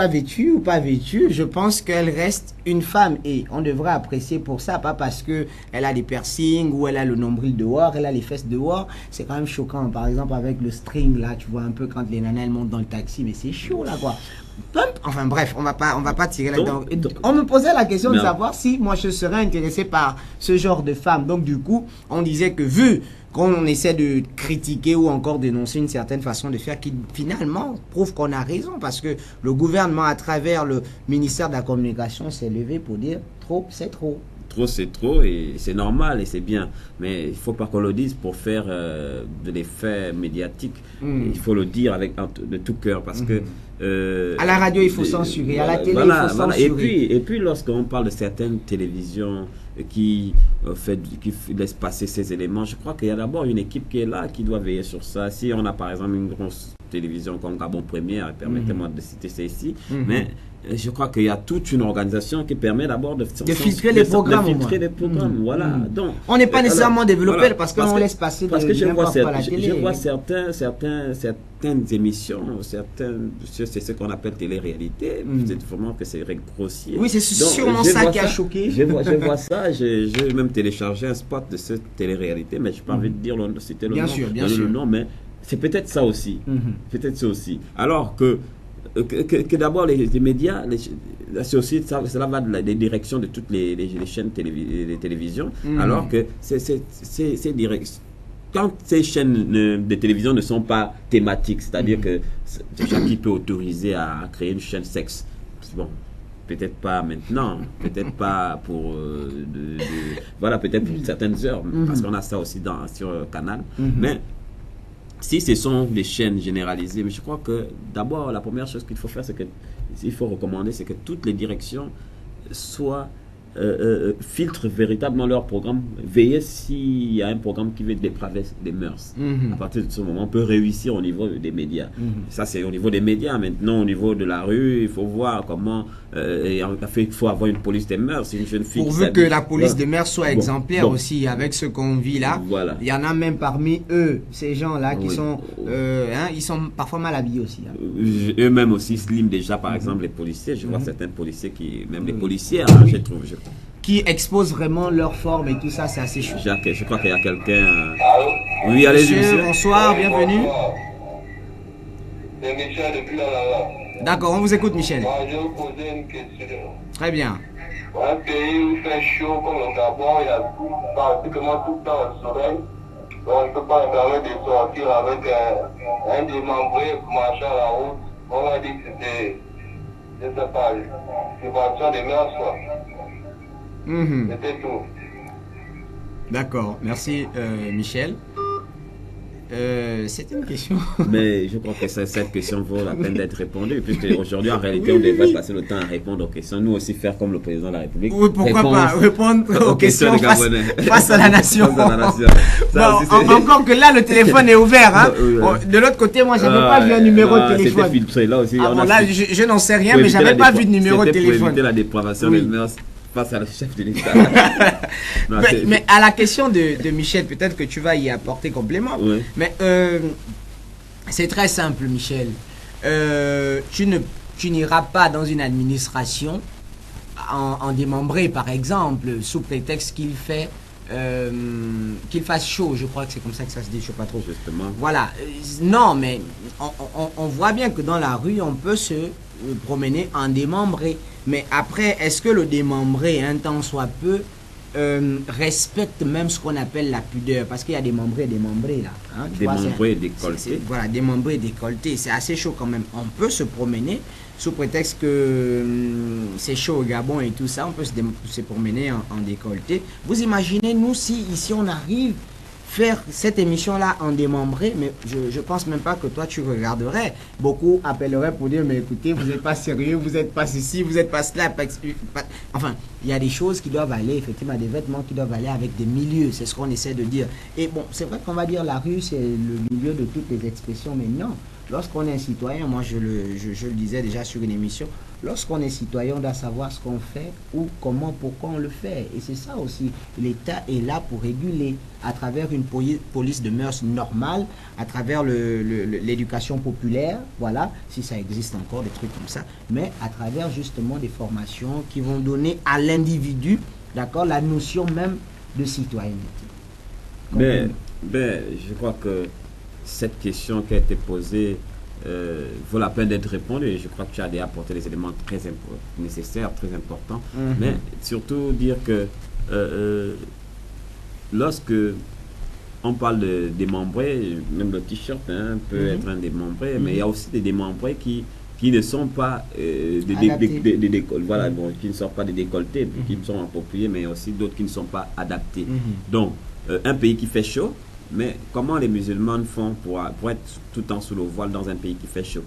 [SPEAKER 1] vêtue ou pas vêtue, je pense qu'elle reste une femme et on devrait apprécier pour ça, pas parce que elle a des piercings ou elle a le nombril dehors, elle a les fesses dehors. C'est quand même choquant, par exemple avec le string là, tu vois un peu quand les nanas elles montent dans le taxi, mais c'est chaud là quoi. Enfin bref, on va pas tirer là-dedans. On me posait la question de savoir si moi je serais intéressé par ce genre de femme. Donc du coup, on disait que vu qu'on essaie de critiquer ou encore dénoncer une certaine façon de faire qui finalement prouve qu'on a raison parce que le gouvernement à travers le ministère de la Communication s'est levé pour dire trop c'est trop.
[SPEAKER 2] Trop c'est trop et c'est normal et c'est bien, mais il ne faut pas qu'on le dise pour faire de l'effet médiatique. Il faut le dire de tout cœur parce que
[SPEAKER 1] à la radio il faut censurer, à la télé il faut censurer.
[SPEAKER 2] Et puis lorsqu'on parle de certaines télévisions qui laissent passer ces éléments, je crois qu'il y a d'abord une équipe qui est là, qui doit veiller sur ça. Si on a par exemple une grosse télévision comme Gabon Première, permettez-moi de citer celle-ci, mais je crois qu'il y a toute une organisation qui permet d'abord de
[SPEAKER 1] filtrer les programmes.
[SPEAKER 2] Voilà. Donc,
[SPEAKER 1] on n'est pas nécessairement développé parce qu'on laisse passer
[SPEAKER 2] parce que je vois
[SPEAKER 1] certaines
[SPEAKER 2] émissions, c'est ce qu'on appelle télé-réalité. C'est vraiment que c'est grossier.
[SPEAKER 1] Oui, c'est sûrement ça qui a choqué.
[SPEAKER 2] Je vois ça, j'ai même téléchargé un spot de cette télé-réalité, mais je n'ai pas envie de dire c'était le nom.
[SPEAKER 1] Bien sûr.
[SPEAKER 2] Le nom, mais c'est peut-être ça aussi. Peut-être ça aussi. Alors que d'abord les médias, cela va des directions de toutes les chaînes de télévision, alors que ces directions, quand ces chaînes de télévision ne sont pas thématiques, c'est-à-dire que chacun peut autoriser à créer une chaîne sexe. Bon, peut-être pas maintenant, peut-être pas pour voilà, peut-être pour certaines heures, parce qu'on a ça aussi sur Canal, mais si ce sont des chaînes généralisées, mais je crois que d'abord, la première chose qu'il faut faire, c'est que il faut recommander, c'est que toutes les directions soient filtrent véritablement leur programme, veiller s'il y a un programme qui veut dépraver des mœurs. À partir de ce moment, on peut réussir au niveau des médias. Ça, c'est au niveau des médias. Maintenant, au niveau de la rue, il faut voir comment... il faut avoir une police des mœurs. C'est une jeune fille
[SPEAKER 1] pourvu que la police des mœurs soit exemplaire aussi, avec ce qu'on vit là.
[SPEAKER 2] Voilà.
[SPEAKER 1] Il y en a même parmi eux, ces gens-là, qui sont... ils sont parfois mal habillés aussi.
[SPEAKER 2] Eux-mêmes aussi slim déjà, par exemple, les policiers. Je vois certains policiers qui... Même les policières, je trouve...
[SPEAKER 1] Qui exposent vraiment leur forme et tout ça, c'est assez chaud.
[SPEAKER 2] Je crois qu'il y a quelqu'un... Oui, allez-y, monsieur.
[SPEAKER 1] Bonsoir, bienvenue.
[SPEAKER 3] C'est Michel depuis la
[SPEAKER 1] D'accord, on vous écoute, Michel.
[SPEAKER 3] Moi, je vais vous poser une question.
[SPEAKER 1] Très bien.
[SPEAKER 3] Un pays où il fait chaud comme le Gabon, il y a pratiquement tout le temps le soleil. Donc, on ne peut pas me permettre de sortir avec un démembré pour marcher à la route. On m'a dit que c'était, je ne sais pas, une subvention des mœurs, quoi. C'était tout.
[SPEAKER 1] D'accord, merci Michel. C'est une question.
[SPEAKER 2] Mais je crois que cette question vaut la peine d'être répondue, puisque aujourd'hui, en réalité, on devrait passer le temps à répondre aux questions. Nous aussi faire comme le président de la République.
[SPEAKER 1] Oui, pourquoi pas répondre aux questions face à la nation. Encore que là, le téléphone est ouvert. Hein. De l'autre côté, moi, j'avais pas vu un numéro de téléphone.
[SPEAKER 2] C'était filtré là aussi.
[SPEAKER 1] Là, je n'en sais rien, mais j'avais pas vu de numéro de téléphone.
[SPEAKER 2] Pour éviter la dépravation des mœurs face à le chef de l'État.
[SPEAKER 1] mais à la question de Michel, peut-être que tu vas y apporter complément.
[SPEAKER 2] Oui.
[SPEAKER 1] Mais c'est très simple, Michel. Tu n'iras pas dans une administration en démembré, par exemple, sous prétexte qu'il fasse chaud. Je crois que c'est comme ça que ça se dit, je ne sais pas trop.
[SPEAKER 2] Justement.
[SPEAKER 1] Voilà. Non, mais on voit bien que dans la rue, on peut se promener en démembré. Mais après, est-ce que le démembré, un tant soit peu, respecte même ce qu'on appelle la pudeur? Parce qu'il y a démembré et démembré là. Hein,
[SPEAKER 2] démembré et décolleté.
[SPEAKER 1] Voilà, démembré et décolleté. C'est assez chaud quand même. On peut se promener sous prétexte que c'est chaud au Gabon et tout ça. On peut se promener en décolleté. Vous imaginez, nous, si ici on arrive faire cette émission-là en démembré, mais je pense même pas que toi tu regarderais. Beaucoup appelleraient pour dire, mais écoutez, vous n'êtes pas sérieux, vous n'êtes pas ceci, vous n'êtes pas cela. Enfin, il y a des choses qui doivent aller, effectivement, des vêtements qui doivent aller avec des milieux, c'est ce qu'on essaie de dire. Et bon, c'est vrai qu'on va dire la rue, c'est le milieu de toutes les expressions, mais non. Lorsqu'on est un citoyen, moi je le disais déjà sur une émission, lorsqu'on est citoyen, on doit savoir ce qu'on fait, où, comment, pourquoi on le fait. Et c'est ça aussi, l'État est là pour réguler à travers une police de mœurs normale, à travers l'éducation populaire, voilà, si ça existe encore, des trucs comme ça, mais à travers justement des formations qui vont donner à l'individu, d'accord, la notion même de citoyenneté.
[SPEAKER 2] Mais je crois que cette question qui a été posée vaut la peine d'être répondue et je crois que tu as déjà apporté les éléments très nécessaires, très importants. Mais surtout dire que lorsque on parle de démembré, même le t-shirt peut être un démembré, mais il y a aussi des démembrés qui ne sont pas voilà, bon, qui ne sont pas des décolletés, qui sont appropriés, mais aussi d'autres qui ne sont pas adaptés. Donc, un pays qui fait chaud, mais comment les musulmans font pour être tout le temps sous le voile dans un pays qui fait chaud?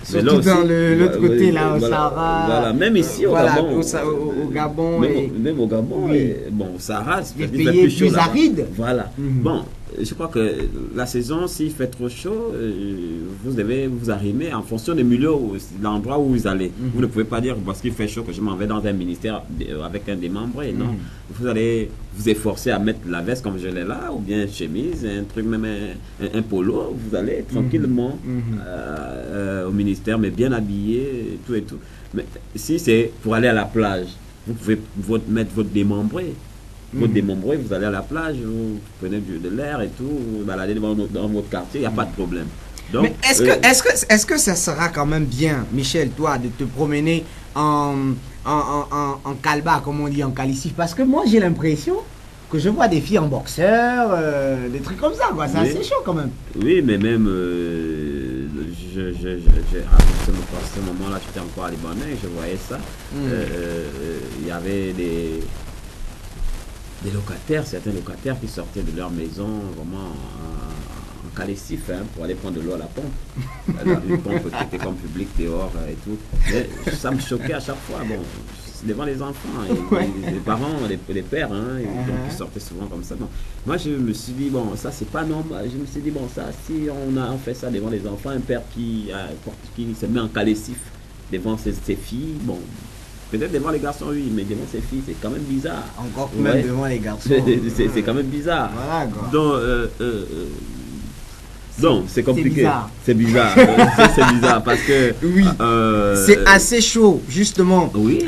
[SPEAKER 1] Surtout dans l'autre côté, là, au Sahara.
[SPEAKER 2] Voilà, même ici, au Gabon.
[SPEAKER 1] Au Gabon.
[SPEAKER 2] Même au Gabon, bon, au Sahara,
[SPEAKER 1] c'est plus aride.
[SPEAKER 2] Voilà. Bon, je crois que la saison, s'il fait trop chaud, vous devez vous arrimer en fonction des milieux, de l'endroit où vous allez. Vous ne pouvez pas dire, parce qu'il fait chaud, que je m'en vais dans un ministère avec un démembré. Non. Vous allez vous efforcer à mettre la veste comme je l'ai là, ou bien une chemise, un truc, même un polo. Vous allez tranquillement au ministère, mais bien habillé, tout et tout. Mais si c'est pour aller à la plage, vous pouvez mettre votre démembré. Votre démembré, vous allez à la plage, vous prenez de l'air et tout, vous baladez dans votre quartier, il n'y a pas de problème. Donc,
[SPEAKER 1] mais est-ce que ça sera quand même bien, Michel, toi, de te promener en calba, comme on dit en calicif? Parce que moi, j'ai l'impression que je vois des filles en boxeur, des trucs comme ça, quoi. C'est assez chaud quand même.
[SPEAKER 2] Oui, mais même, à ce moment-là, j'étais encore à Libanais, je voyais ça. Il y avait des locataires, certains locataires qui sortaient de leur maison vraiment en calessif pour aller prendre de l'eau à la pompe. Une pompe qui était comme public dehors et tout. Mais ça me choquait à chaque fois. Bon, devant les enfants, les parents, les pères, donc, qui sortaient souvent comme ça. Donc, moi, je me suis dit, bon, ça, c'est pas normal. Je me suis dit, bon, ça, si on fait ça devant les enfants, un père qui se met en calessif devant ses filles, bon, peut-être devant les garçons, oui, mais devant ses filles, c'est quand même bizarre.
[SPEAKER 1] Encore même devant les garçons.
[SPEAKER 2] C'est quand même bizarre.
[SPEAKER 1] Voilà, quoi.
[SPEAKER 2] Donc, c'est compliqué. C'est bizarre. C'est bizarre parce que...
[SPEAKER 1] Oui, c'est assez chaud, justement.
[SPEAKER 2] Oui.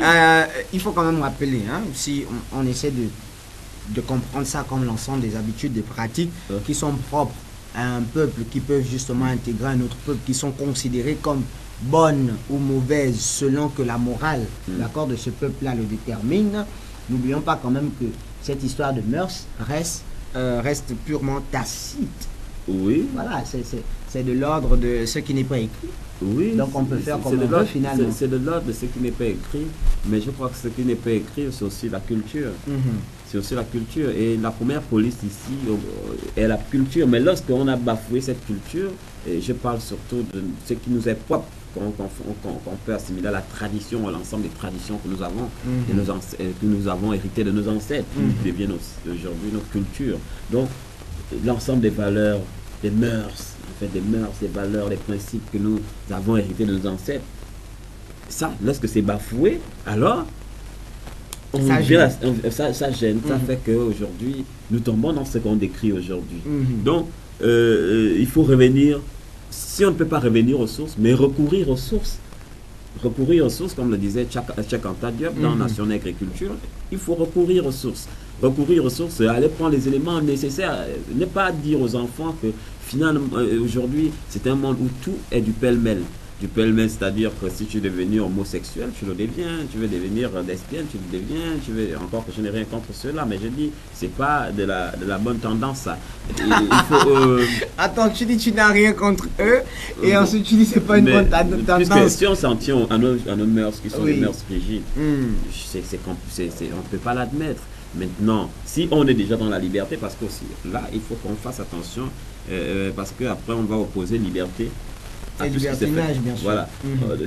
[SPEAKER 1] Il faut quand même rappeler, si on essaie de comprendre ça comme l'ensemble des habitudes, des pratiques qui sont propres à un peuple, qui peuvent justement intégrer un autre peuple, qui sont considérées comme bonnes ou mauvaises selon que la morale, d'accord, de ce peuple-là le détermine. N'oublions pas quand même que cette histoire de mœurs reste purement tacite.
[SPEAKER 2] Oui.
[SPEAKER 1] Voilà, c'est de l'ordre de ce qui n'est pas écrit.
[SPEAKER 2] Oui.
[SPEAKER 1] Donc on peut faire comme on veut finalement.
[SPEAKER 2] C'est de l'ordre de ce qui n'est pas écrit, mais je crois que ce qui n'est pas écrit, c'est aussi la culture. C'est aussi la culture. Et la première police ici est la culture. Mais lorsqu'on a bafoué cette culture, et je parle surtout de ce qui nous est propre, qu'on peut assimiler à la tradition, à l'ensemble des traditions que nous avons, que nous avons héritées de nos ancêtres, qui deviennent aujourd'hui notre culture. Donc, l'ensemble des valeurs, des mœurs, des valeurs, des principes que nous avons hérités de nos ancêtres, ça, lorsque c'est bafoué, alors ça gêne. Ça fait qu'aujourd'hui, nous tombons dans ce qu'on décrit aujourd'hui. Donc, il faut revenir, si on ne peut pas revenir aux sources, mais recourir aux sources. Recourir aux sources, comme le disait Cheikh Anta Diop dans Nation et Agriculture, il faut recourir aux sources. Recourir aux sources, aller prendre les éléments nécessaires, ne pas dire aux enfants que finalement, aujourd'hui, c'est un monde où tout est du pêle-mêle. Du pêle-mêle, c'est-à-dire que si tu es devenu homosexuel, tu le deviens, tu veux devenir lesbienne, tu le deviens, encore que je n'ai rien contre cela, mais je dis, c'est pas de la bonne tendance, ça. Il faut,
[SPEAKER 1] Attends, tu dis tu n'as rien contre eux, et ensuite tu dis c'est pas une bonne tendance.
[SPEAKER 2] Puisque si on s'en tient à nos mœurs, qui sont les mœurs rigides, on ne peut pas l'admettre. Maintenant, si on est déjà dans la liberté, parce que aussi, là, il faut qu'on fasse attention, parce qu'après, on va opposer liberté à tout ce qui s'est fait. Bien sûr. Voilà.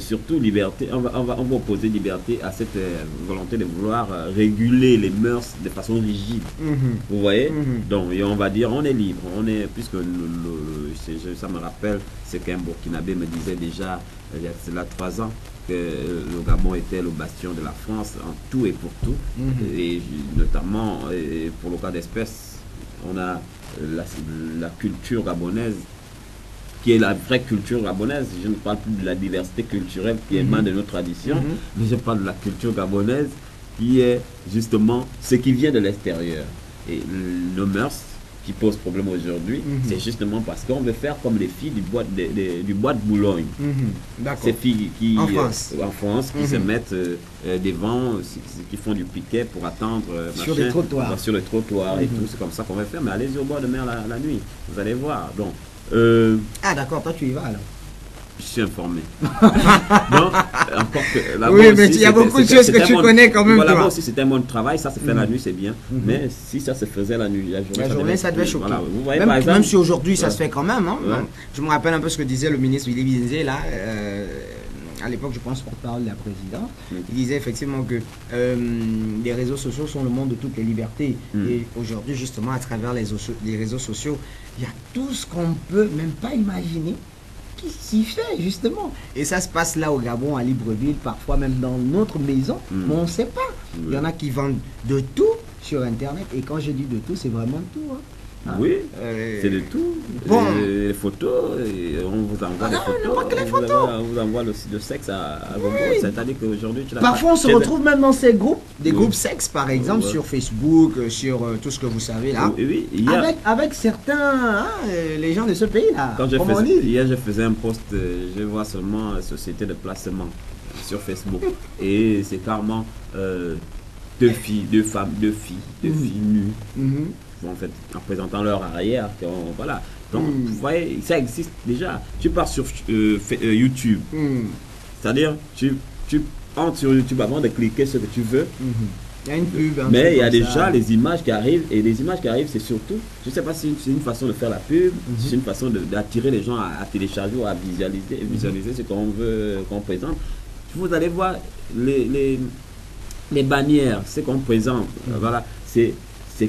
[SPEAKER 2] Surtout liberté, on va opposer liberté à cette volonté de vouloir réguler les mœurs de façon rigide. Vous voyez? Donc, et on va dire, on est libre, puisque ça me rappelle ce qu'un Burkinabé me disait déjà, il y a cela 3 ans, que le Gabon était le bastion de la France en tout et pour tout, et notamment pour le cas d'espèce, on a la culture gabonaise qui est la vraie culture gabonaise. Je ne parle plus de la diversité culturelle qui émane de nos traditions, mais je parle de la culture gabonaise qui est justement ce qui vient de l'extérieur. Et nos mœurs qui posent problème aujourd'hui, c'est justement parce qu'on veut faire comme les filles du bois de Boulogne. Ces filles qui, en France, qui se mettent devant, qui font du piquet pour attendre
[SPEAKER 1] sur les trottoirs.
[SPEAKER 2] Sur les trottoirs et tout. C'est comme ça qu'on va faire. Mais allez-y au bord de mer la nuit, vous allez voir. Donc,
[SPEAKER 1] ah d'accord, toi tu y vas alors.
[SPEAKER 2] Je suis informé. Non, encore que là-bas
[SPEAKER 1] oui, mais
[SPEAKER 2] aussi,
[SPEAKER 1] il y a beaucoup de choses que tu connais quand même.
[SPEAKER 2] Là-bas aussi, c'était un bon travail. Ça se fait la nuit, c'est bien. Mais si ça se faisait la nuit, la journée, ça devait choquer. Voilà, vous voyez,
[SPEAKER 1] même si aujourd'hui, ça se fait quand même. Je me rappelle un peu ce que disait le ministre Willy Binzé, là, à l'époque, je pense, porte-parole de la présidente. Il disait effectivement que les réseaux sociaux sont le monde de toutes les libertés. Et aujourd'hui, justement, à travers les réseaux sociaux, il y a tout ce qu'on ne peut même pas imaginer qui s'y fait, justement. Et ça se passe là au Gabon, à Libreville, parfois même dans notre maison, mais on ne sait pas. Il y en a qui vendent de tout sur Internet. Et quand je dis de tout, c'est vraiment tout.
[SPEAKER 2] Oui, c'est de tout.
[SPEAKER 1] Bon.
[SPEAKER 2] Les photos, on vous envoie les photos. On vous envoie le sexe à vos groupes. C'est-à-dire qu'aujourd'hui,
[SPEAKER 1] parfois, on se retrouve même dans ces groupes, des groupes sexe, par exemple, sur Facebook, sur tout ce que vous savez là.
[SPEAKER 2] Oui,
[SPEAKER 1] avec certains, les gens de ce pays-là.
[SPEAKER 2] Hier, je faisais un post, je vois seulement société de placement sur Facebook. Et c'est carrément 2 filles, 2 femmes, 2 filles nues. En fait, en présentant leur arrière, voilà. Donc, vous voyez, ça existe déjà. Tu pars sur YouTube, c'est-à-dire, tu entres sur YouTube avant de cliquer ce que tu veux.
[SPEAKER 1] Il y a une pub.
[SPEAKER 2] Mais il y a déjà les images qui arrivent, et les images qui arrivent, c'est surtout, je ne sais pas si c'est une façon de faire la pub, c'est une façon d'attirer les gens à télécharger ou à visualiser ce qu'on veut qu'on présente. Vous allez voir les bannières, ce qu'on présente, voilà, c'est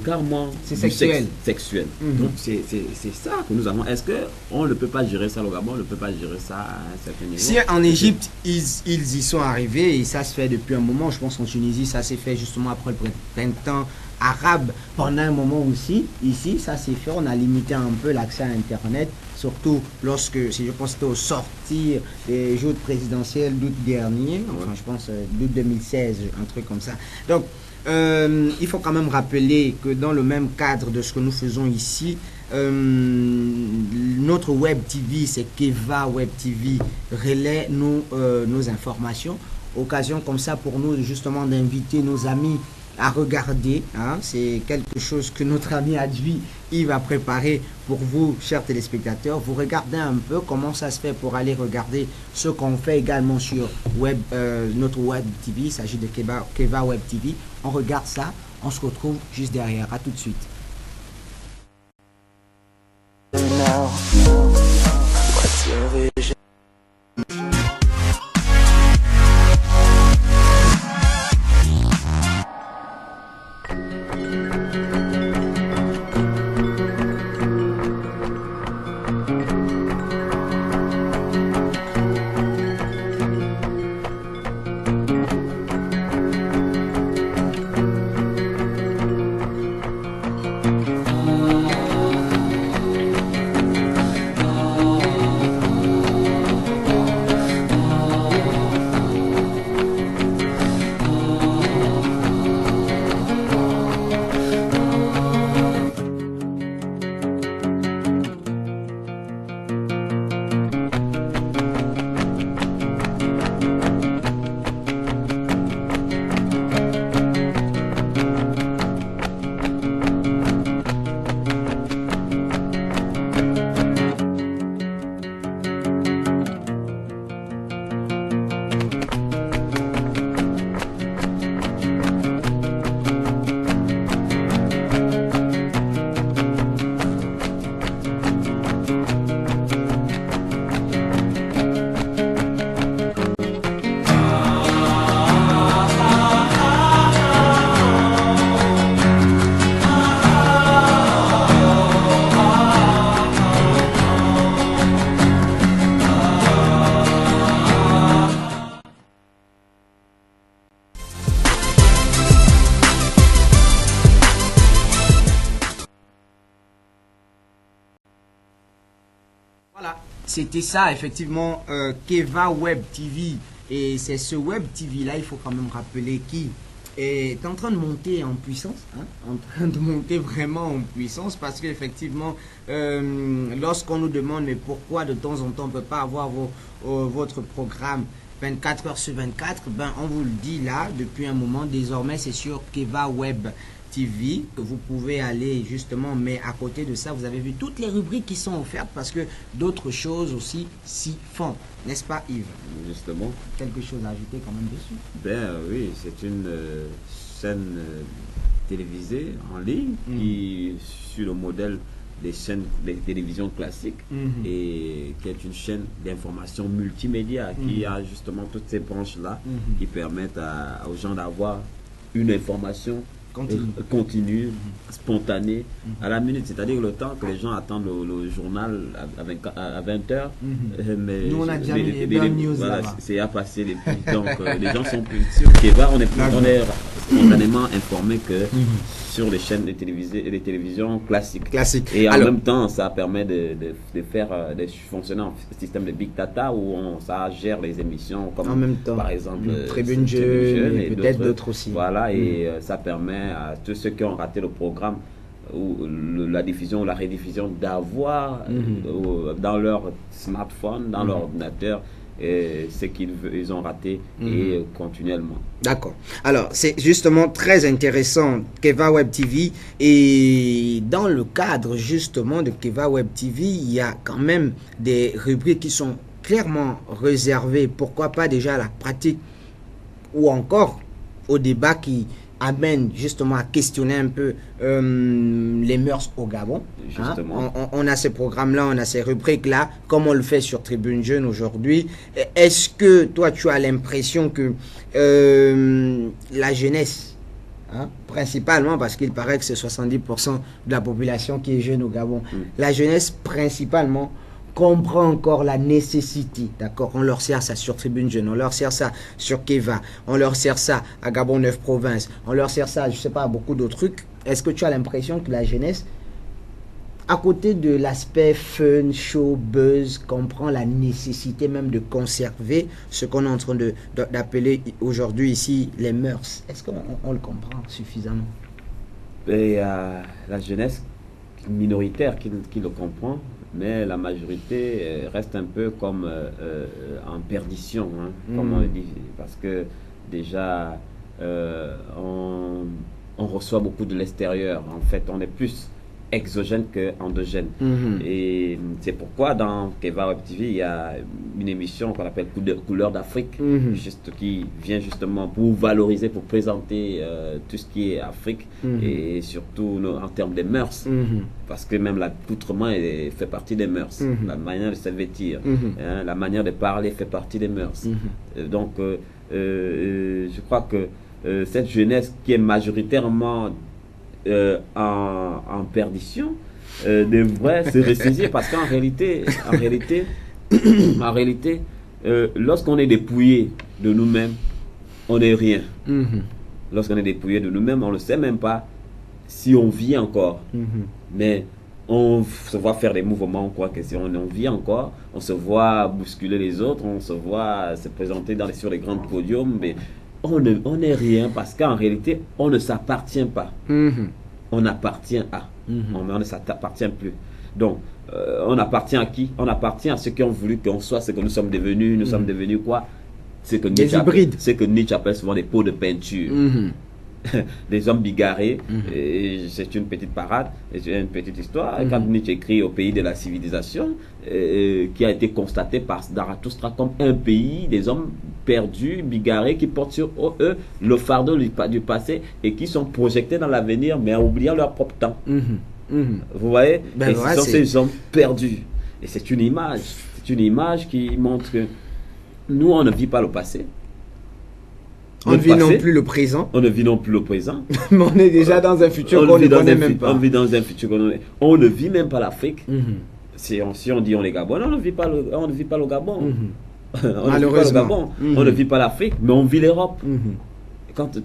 [SPEAKER 2] carrément
[SPEAKER 1] sexuel.
[SPEAKER 2] Sexuel. Donc c'est ça que nous avons. Est-ce qu'on ne peut pas gérer ça, le Gabon, on ne peut pas gérer ça à un certain niveau?
[SPEAKER 1] Si en Égypte, ils y sont arrivés, et ça se fait depuis un moment, je pense en Tunisie, ça s'est fait justement après le printemps arabe, pendant un moment aussi, ici, ça s'est fait, on a limité un peu l'accès à Internet, surtout lorsque, si je pense c'était au sortir des jours présidentiels d'août dernier, enfin je pense d'août 2016, un truc comme ça. Donc, il faut quand même rappeler que dans le même cadre de ce que nous faisons ici, notre Web TV, c'est Keva Web TV, relaie nos informations. Occasion comme ça pour nous justement d'inviter nos amis à regarder. C'est quelque chose que notre ami Advi Yves a préparé pour vous, chers téléspectateurs. Vous regardez un peu comment ça se fait pour aller regarder ce qu'on fait également sur notre Web TV. Il s'agit de Keva Web TV. On regarde ça, on se retrouve juste derrière. À tout de suite. Voilà, c'était ça effectivement, Keva Web TV. Et c'est ce Web TV là, il faut quand même rappeler, qui est en train de monter en puissance, en train de monter vraiment en puissance, parce qu'effectivement, lorsqu'on nous demande mais pourquoi de temps en temps on ne peut pas avoir votre programme 24 heures sur 24, ben on vous le dit là depuis un moment. Désormais c'est sur Keva Web TV que vous pouvez aller justement, mais à côté de ça vous avez vu toutes les rubriques qui sont offertes, parce que d'autres choses aussi s'y font, n'est-ce pas Yves?
[SPEAKER 2] Justement.
[SPEAKER 1] Quelque chose à ajouter quand même dessus?
[SPEAKER 2] Ben oui, c'est une chaîne télévisée en ligne qui, sur le modèle des chaînes de télévision classiques, et qui est une chaîne d'information multimédia qui a justement toutes ces branches là qui permettent aux gens d'avoir une information continue, spontanée, à la minute, c'est-à-dire le temps que les gens attendent le journal à 20h. Mais
[SPEAKER 1] nous on a déjà mis les news
[SPEAKER 2] voilà,
[SPEAKER 1] là-bas.
[SPEAKER 2] c'est à passer depuis. Donc les gens sont plus sur Keva, on est spontanément informé que sur les chaînes de télévision classiques. Et en même temps, ça permet de faire fonctionner un système de big data où ça gère les émissions comme
[SPEAKER 1] en même temps,
[SPEAKER 2] par exemple
[SPEAKER 1] Tribune Jeune et peut-être d'autres aussi.
[SPEAKER 2] Voilà, et ça permet à tous ceux qui ont raté le programme ou la diffusion ou la rediffusion d'avoir dans leur smartphone, dans leur ordinateur, ce qu'ils ont raté et continuellement.
[SPEAKER 1] D'accord. Alors, c'est justement très intéressant, Keva Web TV. Et dans le cadre justement de Keva Web TV, il y a quand même des rubriques qui sont clairement réservées, pourquoi pas déjà à la pratique ou encore au débat qui amène justement à questionner un peu les mœurs au Gabon.
[SPEAKER 2] Justement.
[SPEAKER 1] On a ces programmes-là, on a ces rubriques-là, comme on le fait sur Tribune Jeune aujourd'hui. Est-ce que toi, tu as l'impression que la jeunesse, principalement parce qu'il paraît que c'est 70% de la population qui est jeune au Gabon, la jeunesse principalement comprend encore la nécessité, d'accord, on leur sert ça sur Tribune Jeune, on leur sert ça sur Keva, on leur sert ça à Gabon 9 Provinces, on leur sert ça, je sais pas, à beaucoup d'autres trucs. Est-ce que tu as l'impression que la jeunesse, à côté de l'aspect fun, show, buzz, comprend la nécessité même de conserver ce qu'on est en train d'appeler aujourd'hui ici les mœurs? Est-ce qu'on le comprend suffisamment?
[SPEAKER 2] Et la jeunesse minoritaire qui le comprend, mais la majorité reste un peu comme en perdition, comme on le dit, parce que déjà on reçoit beaucoup de l'extérieur. En fait, on est plus exogène qu'endogène. Et c'est pourquoi dans Keva Web TV, il y a une émission qu'on appelle Couleurs d'Afrique, juste qui vient justement pour valoriser, pour présenter tout ce qui est Afrique, et surtout en termes des mœurs, parce que même l'accoutrement fait partie des mœurs, la manière de se vêtir, la manière de parler fait partie des mœurs. Donc je crois que cette jeunesse qui est majoritairement en perdition devrait se ressaisir, parce qu'en réalité, lorsqu'on est dépouillé de nous-mêmes, on n'est rien. Lorsqu'on est dépouillé de nous-mêmes, on ne sait même pas si on vit encore. Mais on se voit faire des mouvements, quoi, que si on vit encore, on se voit bousculer les autres, on se voit se présenter sur les grands podiums, mais on n'est rien, parce qu'en réalité, on ne s'appartient pas. On appartient à. On ne s'appartient plus. Donc, on appartient à qui? On appartient à ceux qui ont voulu qu'on soit ce que nous sommes devenus. Nous sommes devenus quoi? C'est que Nietzsche appelle souvent des pots de peinture. Des hommes bigarrés. C'est une petite parade, c'est une petite histoire. Quand Nietzsche écrit au pays de la civilisation, qui a été constaté par Zarathustra comme un pays des hommes perdus, bigarrés, qui portent sur eux le fardeau du passé et qui sont projetés dans l'avenir, mais en oubliant leur propre temps. Vous voyez? Et ce sont ces hommes perdus. Et c'est une image qui montre que nous, on ne vit pas le passé.
[SPEAKER 1] On ne vit non plus le présent.
[SPEAKER 2] On ne vit non plus le présent.
[SPEAKER 1] Mais on est déjà dans un futur qu'on ne connaît même pas.
[SPEAKER 2] On vit dans un futur qu'on ne connaît. On ne vit même pas l'Afrique. Si on dit on est Gabon, on ne vit pas le Gabon.
[SPEAKER 1] Malheureusement.
[SPEAKER 2] On ne vit pas l'Afrique, mais on vit l'Europe.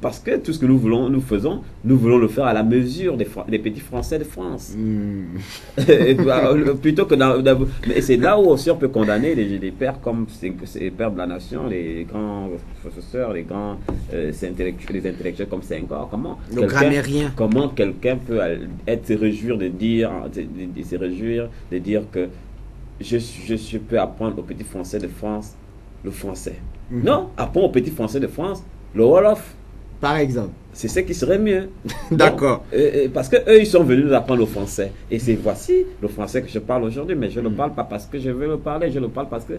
[SPEAKER 2] Parce que tout ce que nous faisons, nous voulons le faire à la mesure des petits Français de France. Plutôt que mais c'est là où aussi on peut condamner les pères comme ces pères de la nation, les grands professeurs, les grands intellectuels comme Senghor. Comment quelqu'un peut se réjouir de dire que je peux apprendre aux petits Français de France le français. Non, apprends aux petits Français de France le Wolof,
[SPEAKER 1] par exemple.
[SPEAKER 2] C'est ce qui serait mieux.
[SPEAKER 1] D'accord.
[SPEAKER 2] Parce que eux, ils sont venus nous apprendre le français. Et c'est voici le français que je parle aujourd'hui. Mais je ne le parle pas parce que je veux le parler. Je le parle parce que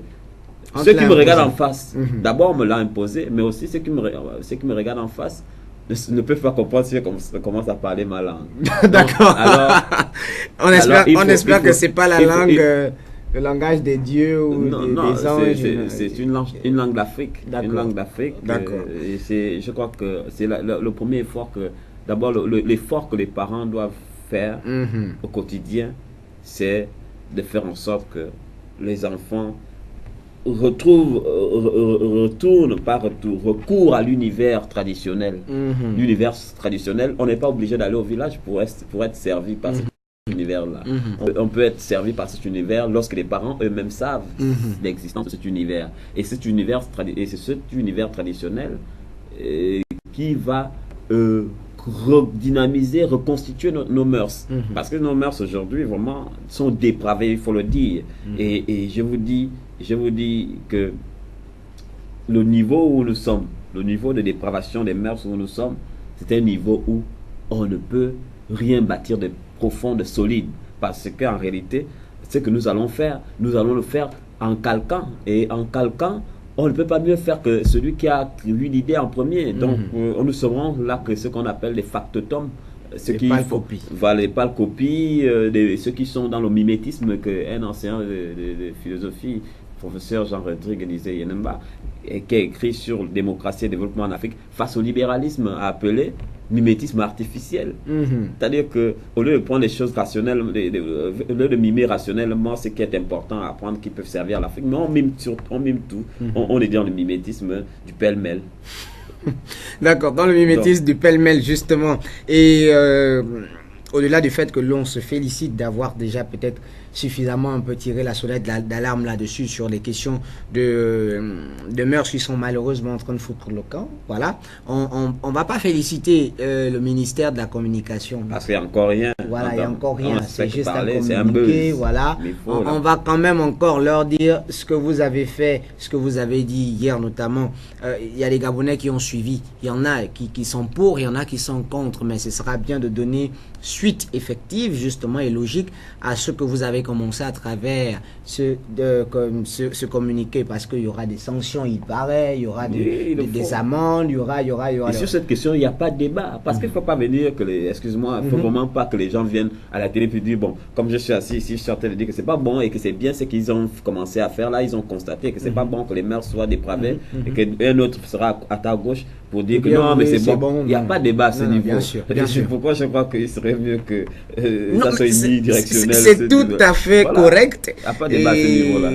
[SPEAKER 2] ceux qui me regardent en face, d'abord on me l'a imposé, mais aussi ceux qui me regardent en face ne peuvent pas comprendre si je commence à parler ma langue.
[SPEAKER 1] D'accord. Alors, on espère que c'est pas la langue... le langage des dieux ou des anges.
[SPEAKER 2] C'est une langue d'Afrique. Une langue d'Afrique.
[SPEAKER 1] D'accord.
[SPEAKER 2] Je crois que c'est le premier effort d'abord l'effort que les parents doivent faire au quotidien, c'est de faire en sorte que les enfants recourent à l'univers traditionnel. L'univers traditionnel, on n'est pas obligé d'aller au village pour être servi par univers-là. On peut être servi par cet univers lorsque les parents eux-mêmes savent l'existence de cet univers. Et c'est cet univers traditionnel qui va redynamiser, reconstituer nos mœurs. Parce que nos mœurs aujourd'hui vraiment sont dépravées, il faut le dire. Et je vous dis que le niveau où nous sommes, le niveau de dépravation des mœurs où nous sommes, c'est un niveau où on ne peut rien bâtir de profond, de solide, parce qu'en réalité, ce que nous allons faire, nous allons le faire en calquant, et en calquant, on ne peut pas mieux faire que celui qui a eu l'idée en premier. Donc, nous serons là que ce qu'on appelle les factotums. Ceux qui voilà, les pâles copies, ceux qui sont dans le mimétisme qu'un enseignant de philosophie, professeur Jean-Rodrigue disait Yenemba, et qui a écrit sur démocratie et développement en Afrique, face au libéralisme appelé mimétisme artificiel. C'est-à-dire que au lieu de prendre les choses rationnelles, au lieu de mimer rationnellement ce qui est important à apprendre qui peuvent servir à l'Afrique, mais on mime tout. On est dans le mimétisme du pêle-mêle.
[SPEAKER 1] D'accord, dans le mimétisme du pêle-mêle, justement. Et au-delà du fait que l'on se félicite d'avoir déjà peut-être suffisamment un peu tiré la sonnette d'alarme là-dessus sur les questions de mœurs qui sont malheureusement en train de foutre le camp, voilà. On va pas féliciter le ministère de la Communication.
[SPEAKER 2] Parce qu'il n'y a encore rien.
[SPEAKER 1] Voilà, il n'y a encore rien. C'est juste à communiquer, voilà. On va quand même encore leur dire ce que vous avez fait, ce que vous avez dit hier notamment. Il y a des Gabonais qui ont suivi. Il y en a qui sont pour, il y en a qui sont contre. Mais ce sera bien de donner suite effective, justement, et logique à ce que vous avez commencé à travers ce communiqué, parce qu'il y aura des sanctions, il paraît, il y aura des amendes, il y aura.
[SPEAKER 2] Et sur cette question, il n'y a pas de débat, parce qu'il ne faut pas venir que excuse-moi, il ne faut vraiment pas que les gens viennent à la télé et dire, bon, comme je suis assis ici, je suis en train de dire que c'est pas bon et que c'est bien ce qu'ils ont commencé à faire là, ils ont constaté que c'est pas bon que les mœurs soient dépravées et qu'un autre sera à ta gauche pour dire que non, mais c'est bon. Il n'y a pas de débat à ce niveau.
[SPEAKER 1] Bien sûr.
[SPEAKER 2] Pourquoi je crois qu'il serait mieux que ça soit unidirectionnel.
[SPEAKER 1] C'est tout à fait correct.
[SPEAKER 2] Il n'y a pas de débat à ce niveau-là.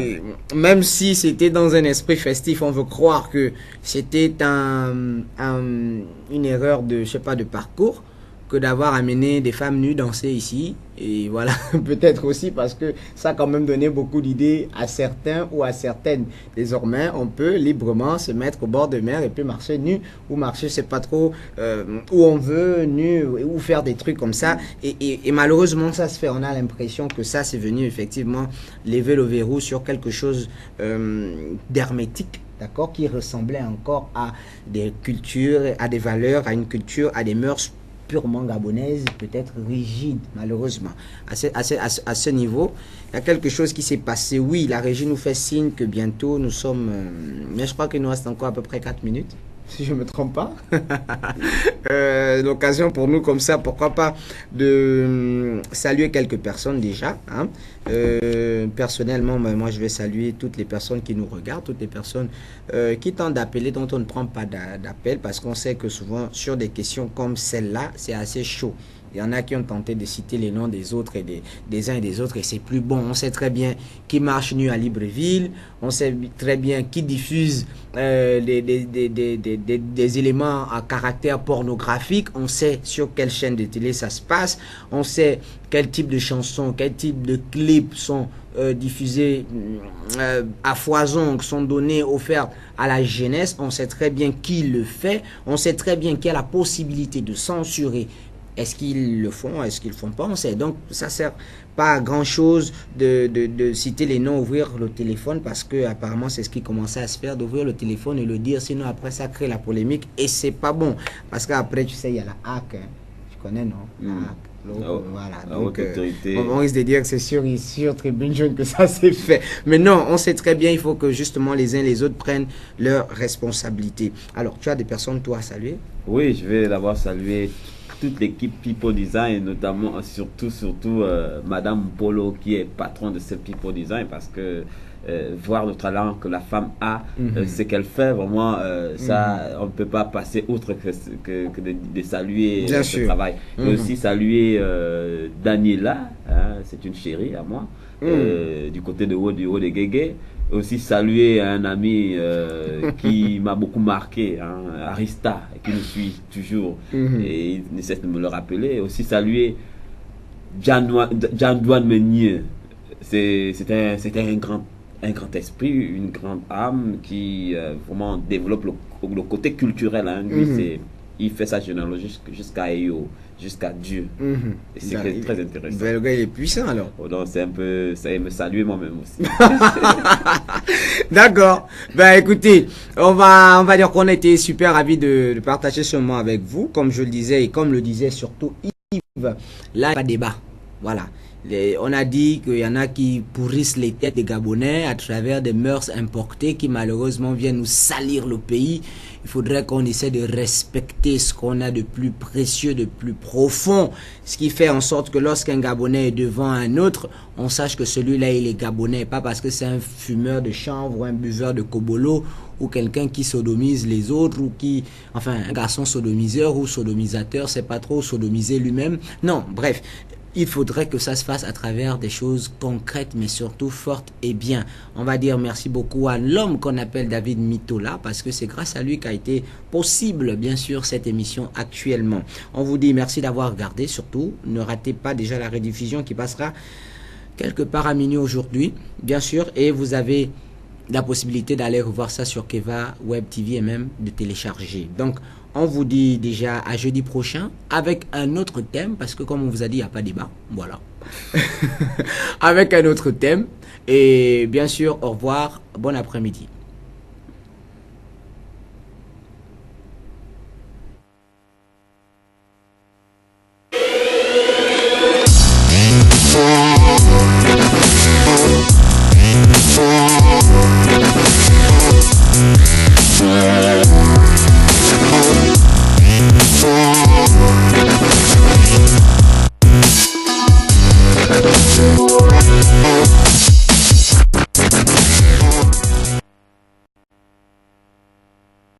[SPEAKER 1] Même si c'était dans un esprit festif, on veut croire que c'était une erreur de, je sais pas, de parcours, que d'avoir amené des femmes nues danser ici. Et voilà, peut-être aussi parce que ça a quand même donné beaucoup d'idées à certains ou à certaines. Désormais, on peut librement se mettre au bord de mer et puis marcher nu, ou marcher, je sais pas trop, où on veut, nu, ou faire des trucs comme ça. Et malheureusement, ça se fait. On a l'impression que ça, c'est venu effectivement lever le verrou sur quelque chose d'hermétique. D'accord, qui ressemblait encore à des cultures, à des valeurs, à une culture, à des mœurs purement gabonaise, peut-être rigide, malheureusement. À ce niveau, il y a quelque chose qui s'est passé. Oui, la régie nous fait signe que bientôt nous sommes... mais je crois qu'il nous reste encore à peu près 4 minutes, si je ne me trompe pas. L'occasion pour nous, comme ça, pourquoi pas, de saluer quelques personnes déjà. Hein. Personnellement, moi, je vais saluer toutes les personnes qui nous regardent, toutes les personnes qui tentent d'appeler, dont on ne prend pas d'appel, parce qu'on sait que souvent, sur des questions comme celle-là, c'est assez chaud. Il y en a qui ont tenté de citer les noms des autres et des uns et des autres, et c'est plus bon. On sait très bien qui marche nu à Libreville, on sait très bien qui diffuse des éléments à caractère pornographique, on sait sur quelle chaîne de télé ça se passe, on sait quel type de chansons, quel type de clips sont diffusés à foison, qui sont donnés, offerts à la jeunesse. On sait très bien qui le fait, on sait très bien qui a la possibilité de censurer. Est-ce qu'ils le font? Est-ce qu'ils le font pas? On sait. Donc, ça sert pas à grand-chose de citer les noms, ouvrir le téléphone, parce que apparemment c'est ce qui commençait à se faire, d'ouvrir le téléphone et le dire. Sinon, après, ça crée la polémique et c'est pas bon. Parce qu'après, tu sais, il y a la hack. Hein. Tu connais, non? La hack. Donc, voilà. Donc, on risque de dire que c'est sur Tribune Jaune que ça s'est fait. Mais non, on sait très bien, il faut que justement les uns et les autres prennent leurs responsabilités. Alors, tu as des personnes, toi, à saluer?
[SPEAKER 2] Oui, je vais d'abord saluer toute l'équipe People Design, notamment surtout Madame Polo, qui est patron de ce People Design, parce que voir le talent que la femme a, ce qu'elle fait, vraiment, ça, on ne peut pas passer outre que de saluer ce travail. Mais aussi saluer Daniela, hein, c'est une chérie à moi, du côté du haut de Guégué. Aussi saluer un ami qui m'a beaucoup marqué, hein, Arista, qui me suit toujours et il ne cesse de me le rappeler. Aussi saluer Jean-Douane Meunier. C'était un grand esprit, une grande âme qui vraiment développe le côté culturel. Hein. Lui, il fait sa généalogie jusqu'à Eyo, jusqu'à Dieu. Et c'est très intéressant.
[SPEAKER 1] Le gars, il est puissant alors.
[SPEAKER 2] Oh non, c'est un peu, ça me saluer moi-même aussi.
[SPEAKER 1] D'accord. Ben écoutez, on va dire qu'on a été super ravis de partager ce moment avec vous, comme je le disais et comme le disait surtout Yves. Là, il n'y a pas de débat. Voilà. On a dit qu'il y en a qui pourrissent les têtes des Gabonais à travers des mœurs importées qui malheureusement viennent nous salir le pays. Il faudrait qu'on essaie de respecter ce qu'on a de plus précieux, de plus profond. Ce qui fait en sorte que lorsqu'un Gabonais est devant un autre, on sache que celui-là, il est Gabonais. Pas parce que c'est un fumeur de chanvre ou un buveur de kobolo ou quelqu'un qui sodomise les autres ou qui... Enfin, un garçon sodomiseur ou sodomisateur, c'est pas trop sodomiser lui-même. Non, bref. Il faudrait que ça se fasse à travers des choses concrètes, mais surtout fortes et bien. On va dire merci beaucoup à l'homme qu'on appelle David Mitola, parce que c'est grâce à lui qu'a été possible, bien sûr, cette émission actuellement. On vous dit merci d'avoir regardé, surtout. Ne ratez pas déjà la rediffusion qui passera quelque part à minuit aujourd'hui, bien sûr. Et vous avez la possibilité d'aller revoir ça sur Keva Web TV et même de télécharger. Donc, on vous dit déjà à jeudi prochain avec un autre thème, parce que comme on vous a dit, il n'y a pas de débat. Voilà. Avec un autre thème. Et bien sûr, au revoir. Bon après-midi.
[SPEAKER 4] We'll be right back.